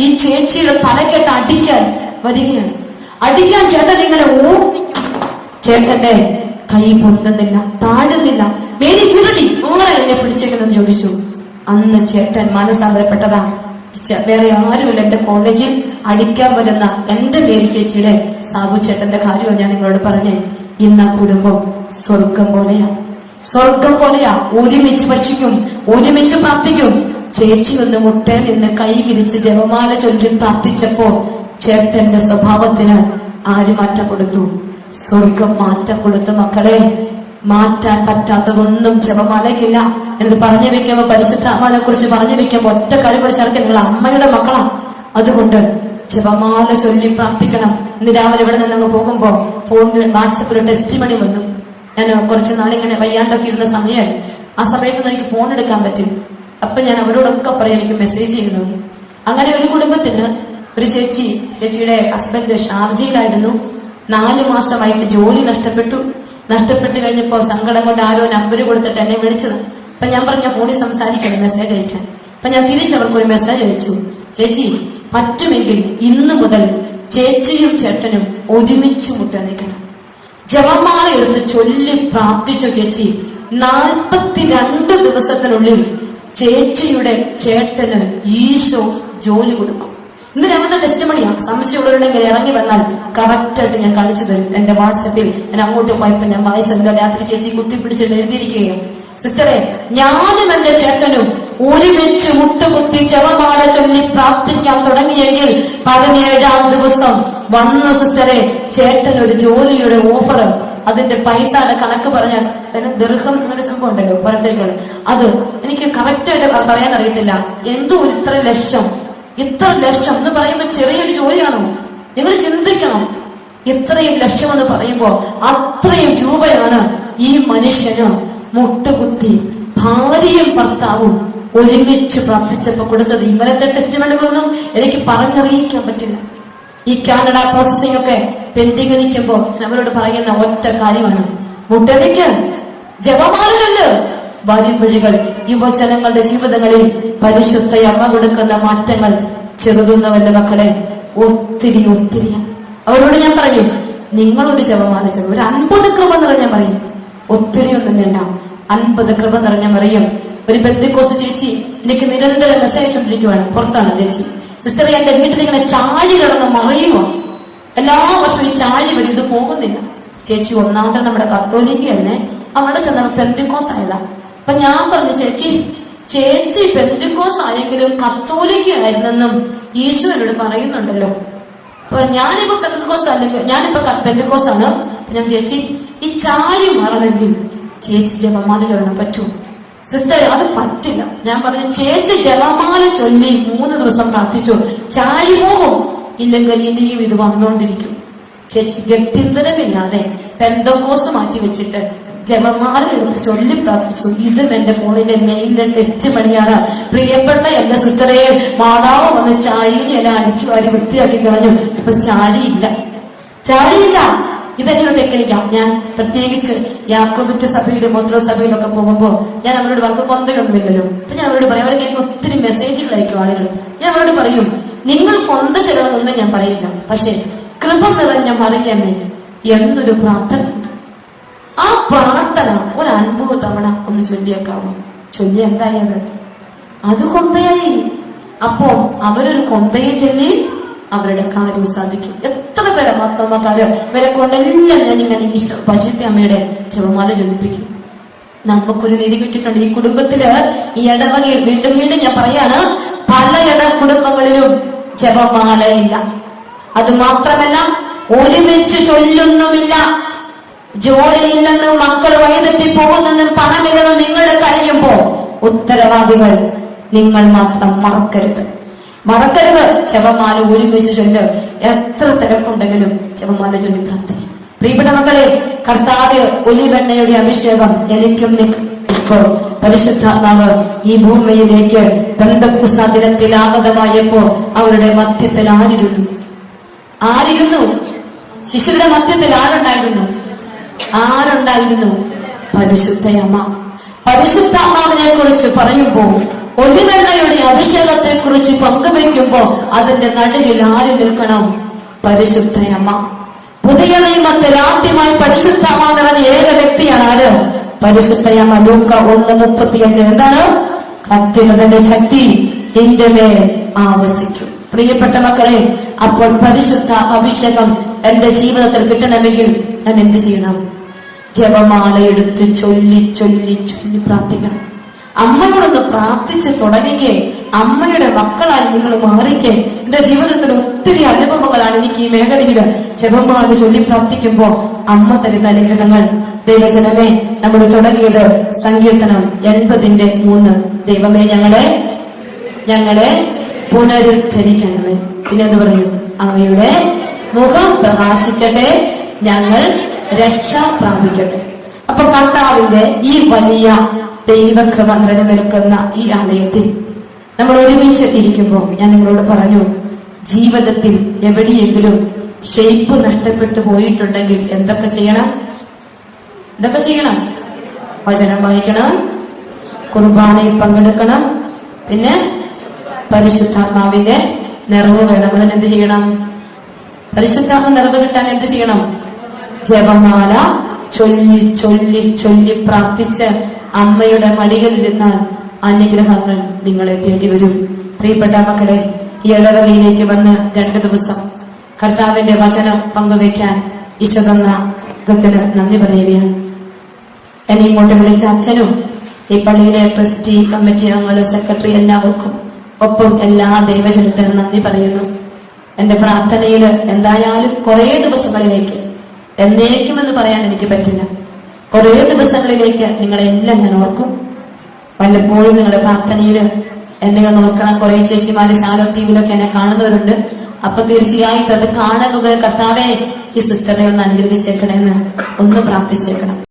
ഈ ചേച്ചിയുടെ തലക്കെട്ട് അടിക്കാൻ വരികയാണ്. അടിക്കാൻ ചേട്ടൻ ഇങ്ങനെ ചേട്ടന്റെ കൈ പൊന്തുന്നില്ല, താഴുന്നില്ല. മേരി കുരുടി അങ്ങനെ എന്നെ പിടിച്ചേക്കെന്ന് ചോദിച്ചു. അന്ന് ചേട്ടൻ മനസ്സാന്തരപ്പെട്ടതാ. വേറെ ആരുമില്ല എന്റെ കോളേജിൽ അടിക്കാൻ വരുന്ന എന്റെ മേരി ചേച്ചിയുടെ സാബു ചേട്ടന്റെ കാര്യമാണ് ഞാൻ നിങ്ങളോട് പറഞ്ഞേ. ഇന്ന് ആ കുടുംബം സ്വർഗം പോലെയാ, സ്വർഗം പോലെയാ. ഒരുമിച്ച് ഭക്ഷിക്കും, ഒരുമിച്ച് പ്രാർത്ഥിക്കും. ചേച്ചി ഒന്ന് മുട്ടേ നിന്ന് കൈ വിരിച്ച് ജപമാല ചൊല്ലി പ്രാർത്ഥിച്ചപ്പോ ചേട്ടന്റെ സ്വഭാവത്തിന് ആര് മാറ്റം കൊടുത്തു? സ്വർഗം മാറ്റം കൊടുത്തു. മക്കളെ, മാറ്റാൻ പറ്റാത്തതൊന്നും ജപമാലയ്ക്കില്ല. എന്നിട്ട് പറഞ്ഞു വെക്കുമ്പോ, പരിശുദ്ധാത്മാവിനെ കുറിച്ച് പറഞ്ഞു വെക്കുമ്പോ ഒറ്റ കാര്യം പഠിച്ചടക്കി, നിങ്ങൾ അമ്മയുടെ മക്കളാ. അതുകൊണ്ട് ജപമാല ചൊല്ലി പ്രാർത്ഥിക്കണം. ഇന്ന് രാവിലെ ഇവിടെ നിന്ന് പോകുമ്പോ ഫോണിൽ വാട്സപ്പിൽ ടെസ്റ്റിമണി വന്നു. ഞാൻ കുറച്ച് നാളിങ്ങനെ വയ്യാണ്ടൊക്കെ ഇരുന്ന സമയമായി. ആ സമയത്തൊന്നും എനിക്ക് ഫോൺ എടുക്കാൻ പറ്റും. അപ്പൊ ഞാൻ അവരോടൊക്കെ പറയാം എനിക്ക് മെസ്സേജ് ചെയ്യുന്നു. അങ്ങനെ ഒരു കുടുംബത്തിന് ഒരു ചേച്ചിയുടെ ഹസ്ബൻഡ് ഷാർജയിലായിരുന്നു. 4 മാസമായിട്ട് ജോലി നഷ്ടപ്പെട്ട് കഴിഞ്ഞപ്പോ സങ്കടം കൊണ്ട് ആരോ നമ്പർ കൊടുത്തിട്ട് എന്നെ വിളിച്ചത്. അപ്പൊ ഞാൻ പറഞ്ഞ ഫോണിൽ സംസാരിക്കണം, മെസ്സേജ് അയക്കാൻ. അപ്പൊ ഞാൻ തിരിച്ചവർക്ക് ഒരു മെസ്സേജ് അയച്ചു. ചേച്ചി, പറ്റുമെങ്കിൽ ഇന്ന് മുതൽ ചേച്ചിയും ചേട്ടനും ഒരുമിച്ച് മുട്ടനിക്കണം. ജപമാല എടുത്ത് ചൊല്ലി പ്രാർത്ഥിച്ചു ചേച്ചി. 42 ദിവസത്തിനുള്ളിൽ ചേച്ചിയുടെ ചേട്ടന് ഈശോ ജോലി കൊടുക്കും. ഇന്ന് രാവിലെ ടെസ്റ്റിമണിയാ. സംശയമുള്ളവരുണ്ടെങ്കിൽ ഇറങ്ങി വന്നാൽ കറക്റ്റായിട്ട് ഞാൻ കാണിച്ചു തരും. എന്റെ വാട്സപ്പിൽ ഞാൻ അങ്ങോട്ട് പോയപ്പോ ഞാൻ വായിച്ചത് രാത്രി ചേച്ചി കുത്തിപ്പിടിച്ചിട്ട് എഴുതിയിരിക്കുകയാണ്. സിസ്റ്ററെ, ഞാനും എന്റെ ചേട്ടനും ഒരുമിച്ച് മുട്ടുകുത്തി ജപമാല ചൊല്ലി പ്രാർത്ഥിക്കാൻ തുടങ്ങിയെങ്കിൽ 17-ാം ദിവസം വന്നു സിസ്റ്ററെ ചേട്ടൻ ഒരു ജോലിയുടെ ഓഫർ. അതിന്റെ പൈസയുടെ കണക്ക് പറഞ്ഞാൽ ദീർഘം എന്നൊരു സംഭവം ഉണ്ടല്ലോ, പുറത്തേക്കൾ. അത് എനിക്ക് കറക്റ്റായിട്ട് പറയാൻ അറിയത്തില്ല. എന്തോ ഇത്ര ലക്ഷം എന്ന് പറയുമ്പോ ചെറിയൊരു ജോലിയാണോ? നിങ്ങൾ ചിന്തിക്കണം. ഇത്രയും ലക്ഷം എന്ന് പറയുമ്പോ അത്രയും രൂപയാണ് ഈ മനുഷ്യന് മുട്ടുകുത്തി ഭാര്യയും ഭർത്താവും ഒരുമിച്ച് പ്രാർത്ഥിച്ചപ്പോ കൊടുത്തത്. ഇങ്ങനത്തെ ടെസ്റ്റിമെന്റുകളൊന്നും എനിക്ക് പറഞ്ഞറിയിക്കാൻ പറ്റില്ല. ഈ കാനഡ പ്രോസസിംഗ് ഒക്കെ പെൻഡിങ് നിൽക്കുമ്പോ അവരോട് പറയുന്ന ഒറ്റ കാര്യമാണ്, മുട്ടനിക്ക് ജപമാല ചൊല്ല്. വരും വഴികൾ യുവജനങ്ങളുടെ ജീവിതങ്ങളിൽ പരിശുദ്ധ അമ്മ കൊടുക്കുന്ന മാറ്റങ്ങൾ ചെറുതുന്നവന്റെ മക്കളെ ഒത്തിരി. അവരോട് ഞാൻ പറയും, നിങ്ങളൊരു ജപമാല ചൊല്ലും. ഒരു 50 കൃപ നിറഞ്ഞ പറയും. ഒത്തിരി ഒന്നും വേണ്ട, 50 കൃപ നിറഞ്ഞ പറയും. ഒരു പെന്തിക്കോസ് ചേച്ചി എനിക്ക് നിരന്തരം മെസ്സേജ് അയച്ചുകൊണ്ടിരിക്കുവാണ്. പുറത്താണ് ചേച്ചി. സിസ്റ്റർ, എന്റെ വീട്ടിൽ ഇങ്ങനെ ചാഴി കിടന്ന് മറിയുമോ? എല്ലാ വർഷവും ഈ ചാഴി വരും, ഇത് പോകുന്നില്ല. ചേച്ചി ഒന്നാമത്തെ നമ്മുടെ കത്തോലിക്കന്നെ, അവിടെ ചെന്ന പെന്തിക്കോസ് ആയതാ. അപ്പൊ ഞാൻ പറഞ്ഞു, ചേച്ചി പെന്തിക്കോസ് ആയെങ്കിലും കത്തോലിക്ക ആയിരുന്നെന്നും ഈശോ എന്നോട് പറയുന്നുണ്ടല്ലോ. അപ്പൊ ഞാനിപ്പോ പെന്തിക്കോസ് അല്ലെങ്കിൽ ഞാനിപ്പോ പെന്തിക്കോസ് ആണ്. ഞാൻ ചേച്ചി, ഈ ചാഴി മാറണമെങ്കിൽ ചേച്ചി ജപമാല ചൊല്ലാൻ പറ്റൂ? സിസ്റ്റർ, അത് പറ്റില്ല. ഞാൻ പറഞ്ഞു, ചേച്ചി ജപമാല ചൊല്ലി 3 ദിവസം പ്രാർത്ഥിച്ചു, ചാഴി പോകും. ഇല്ലെങ്കിൽ ഇനിയും ഇത് വന്നുകൊണ്ടിരിക്കും. ചേച്ചി ഗത്യന്തരമില്ലാതെ പെന്തക്കോസ് മാറ്റി വെച്ചിട്ട് ജപമാല എടുത്ത് ചൊല്ലി പ്രാർത്ഥിച്ചു. ഇതും എന്റെ ഫോണിന്റെ മെയിലിലെ ടെസ്റ്റ് പണിയാണ്. പ്രിയപ്പെട്ട എന്റെ സിസ്റ്ററെ, മാതാവ് വന്ന് ചാഴിയെ എല്ലാം അടിച്ചു വാരി വൃത്തിയാക്കി കളഞ്ഞു. ഇപ്പൊ ചാഴിയില്ല. ഇതെന്നെ ഒരു ടെക്നിക്കാണ്. ഞാൻ പ്രത്യേകിച്ച് യാക്കോബിറ്റ് സഭയിലും മോത്രോ സഭയിലും ഒക്കെ പോകുമ്പോ ഞാൻ അവരോട് അവർക്ക് കൊന്തയൊന്നുമില്ലല്ലോ. അപ്പൊ ഞാൻ അവരോട് പറയും, അവർക്ക് എനിക്ക് ഒത്തിരി മെസ്സേജുകൾ അയക്കും ആളുകൾ. ഞാൻ അവരോട് പറയും, നിങ്ങൾ കൊന്ത ചെല്ലണമെന്നൊന്നും ഞാൻ പറയില്ല, പക്ഷെ കൃപ നിറഞ്ഞ മറിയമേ എന്നൊരു പ്രാർത്ഥന, ആ പ്രാർത്ഥന ഒരു 50 തവണ ഒന്ന് ചൊല്ലിയേക്കാവോ? ചൊല്ലി എന്തായത്? അത് കൊന്തയായി. അപ്പോ അവരൊരു കൊമ്പയെ ചൊല്ലി അവരുടെ കാര്യം സാധിക്കും. എത്ര പേരെ മർത്തമ്മക്കാര് വരെ കൊണ്ടെല്ലാം ഞാൻ ഇങ്ങനെ ഈ പരിശുദ്ധ അമ്മയുടെ ജപമാല ചൊല്ലിപ്പിക്കും. നമുക്കൊരു നീതി കിട്ടിയിട്ടുണ്ട്. ഈ കുടുംബത്തില്, ഈ ഇടവകയിൽ വീണ്ടും വീണ്ടും ഞാൻ പറയാണ്, പല കുടുംബങ്ങളിലും ജപമാലയില്ല. അത് മാത്രമല്ല, ഒരുമിച്ച് ചൊല്ലുന്നുമില്ല. ജോലിയില്ലെന്നും മക്കൾ വഴിതെറ്റി പോകുന്നെന്നും പണമില്ലെന്നും നിങ്ങളുടെ കരയുമ്പോ ഉത്തരവാദികൾ നിങ്ങൾ മാത്രം മറക്കരുത്. ജപമാല ഒരുമിച്ച് ചൊല്ല്. എത്ര തിരക്കുണ്ടെങ്കിലും ജപമാല ചൊല്ലി പ്രാർത്ഥിക്കും. പ്രിയപ്പെട്ട മക്കളെ, കർത്താവ് ഒലിവെണ്ണയുടെ അഭിഷേകം എനിക്കും ഇപ്പോൾ പരിശുദ്ധാത്മാവ് ഈ ഭൂമിയിലേക്ക് പെന്തക്കോസ്ത് ദിനത്തിൽ ആഗതമായപ്പോ അവരുടെ മധ്യത്തിൽ ആരിരുന്നു? ശിശുരുടെ മധ്യത്തിൽ ആരുണ്ടായിരുന്നു? പരിശുദ്ധയമ്മ. പരിശുദ്ധാത്മാവിനെ കുറിച്ച് പറയുമ്പോൾ, ഒലിവെണ്ണയുടെ അഭിഷേകത്തെ കുറിച്ച് പങ്കുവെക്കുമ്പോ അതിന്റെ നടുവിൽ ആര് നിൽക്കണം? പരിശുദ്ധയമ്മ. പുതിയ നിയമത്തിൽ ആദ്യമായി പരിശുദ്ധമ്മ നിറഞ്ഞ ഏക വ്യക്തിയാണ് ആര്? പരിശുദ്ധയമ്മ. ലൂക്ക 1:35. എന്താണ്? അത്യുന്നതന്റെ ശക്തി എന്റെ മേൽ ആവസിക്കും. പ്രിയപ്പെട്ട മക്കളെ, അപ്പോൾ പരിശുദ്ധ അഭിഷേകം എന്റെ ജീവിതത്തിൽ കിട്ടണമെങ്കിൽ ഞാൻ എന്ത് ചെയ്യണം? ജപമാല എടുത്ത് ചൊല്ലി ചൊല്ലി ചൊല്ലി പ്രാർത്ഥിക്കണം. അമ്മയോടൊന്ന് പ്രാർത്ഥിച്ച് തുടങ്ങിക്കേ. അമ്മയുടെ മക്കളായി നിങ്ങൾ മാറിക്കേ. എന്റെ ജീവിതത്തിൽ ഒത്തിരി അനുഭവങ്ങളാണ് എനിക്ക് ഈ മേഖലയില് ജപമാല ചൊല്ലി പ്രാർത്ഥിക്കുമ്പോ അമ്മ തരുന്ന അനുഗ്രഹങ്ങൾ. ദൈവജനമേ, നമ്മൾ തുടങ്ങിയത് സങ്കീർത്തനം 80:3. ദൈവമേ, ഞങ്ങളെ പുനരുദ്ധരിക്കണമേ. പിന്നെ എന്ത് പറയും? അങ്ങയുടെ മുഖം പ്രകാശിക്കട്ടെ, ഞങ്ങൾ രക്ഷ പ്രാപിക്കട്ടെ. അപ്പൊ കർത്താവിന്റെ ഈ വലിയ ദൈവകൃപ നിലനിൽക്കുന്ന ഈ ആലയത്തിൽ നമ്മൾ ഒരുമിച്ച് ഇരിക്കുമ്പോൾ ഞാൻ നിങ്ങളോട് പറഞ്ഞു, ജീവിതത്തിൽ എവിടെയെങ്കിലും ഷേപ്പ് നഷ്ടപ്പെട്ടു പോയിട്ടുണ്ടെങ്കിൽ എന്തൊക്കെ ചെയ്യണം? വചനം വായിക്കണം, കുർബാനയിൽ പങ്കെടുക്കണം, പിന്നെ പരിശുദ്ധാത്മാവിന്റെ നിറവ് വേണം. അതിനെന്ത് ചെയ്യണം? പരിശുദ്ധാത്മ നിറവ് കിട്ടാൻ എന്ത് ചെയ്യണം? ജപമാല ചൊല്ലി ചൊല്ലി ചൊല്ലി പ്രാർത്ഥിച്ച് അമ്മയുടെ മടികളിൽ നിന്നാൽ അനുഗ്രഹങ്ങൾ നിങ്ങളെ തേടി വരും. പ്രിയപ്പെട്ട മക്കളെ, ഈ ഇടവകയിലേക്ക് വന്ന് 2 ദിവസം കർത്താവിന്റെ വചനം പങ്കുവെക്കാൻ ഈശോതന്ന ഗത്തിന് നന്ദി പറയുകയാണ്. എന്നെ ഇങ്ങോട്ട് വിളിച്ച അച്ഛനും ഈ പള്ളിയിലെ ട്രസ്റ്റി കമ്മിറ്റി അംഗങ്ങളും സെക്രട്ടറി എല്ലാവർക്കും ഒപ്പം എല്ലാ ദൈവജനത്തിനും നന്ദി പറയുന്നു. എന്റെ പ്രാർത്ഥനയിൽ എന്തായാലും കുറെ ദിവസങ്ങളിലേക്ക്, എന്നേക്കുമെന്ന് പറയാൻ എനിക്ക് പറ്റില്ല, കുറെ ദിവസങ്ങളിലേക്ക് നിങ്ങളെല്ലാം ഞാൻ ഓർക്കും. വല്ലപ്പോഴും നിങ്ങളുടെ പ്രാർത്ഥനയിൽ എന്നെ ഒന്ന് ഓർക്കണം. കുറെ ചേച്ചിമാര് ശാലോ ടിവിയിലൊക്കെ എന്നെ കാണുന്നവരുണ്ട്. അപ്പൊ തീർച്ചയായിട്ടും അത് കാണുമ്പോൾ കർത്താവേ ഈ സിസ്റ്ററെ ഒന്ന് അനുഗ്രഹിച്ചേക്കണേന്ന് ഒന്ന് പ്രാർത്ഥിച്ചേക്കണം.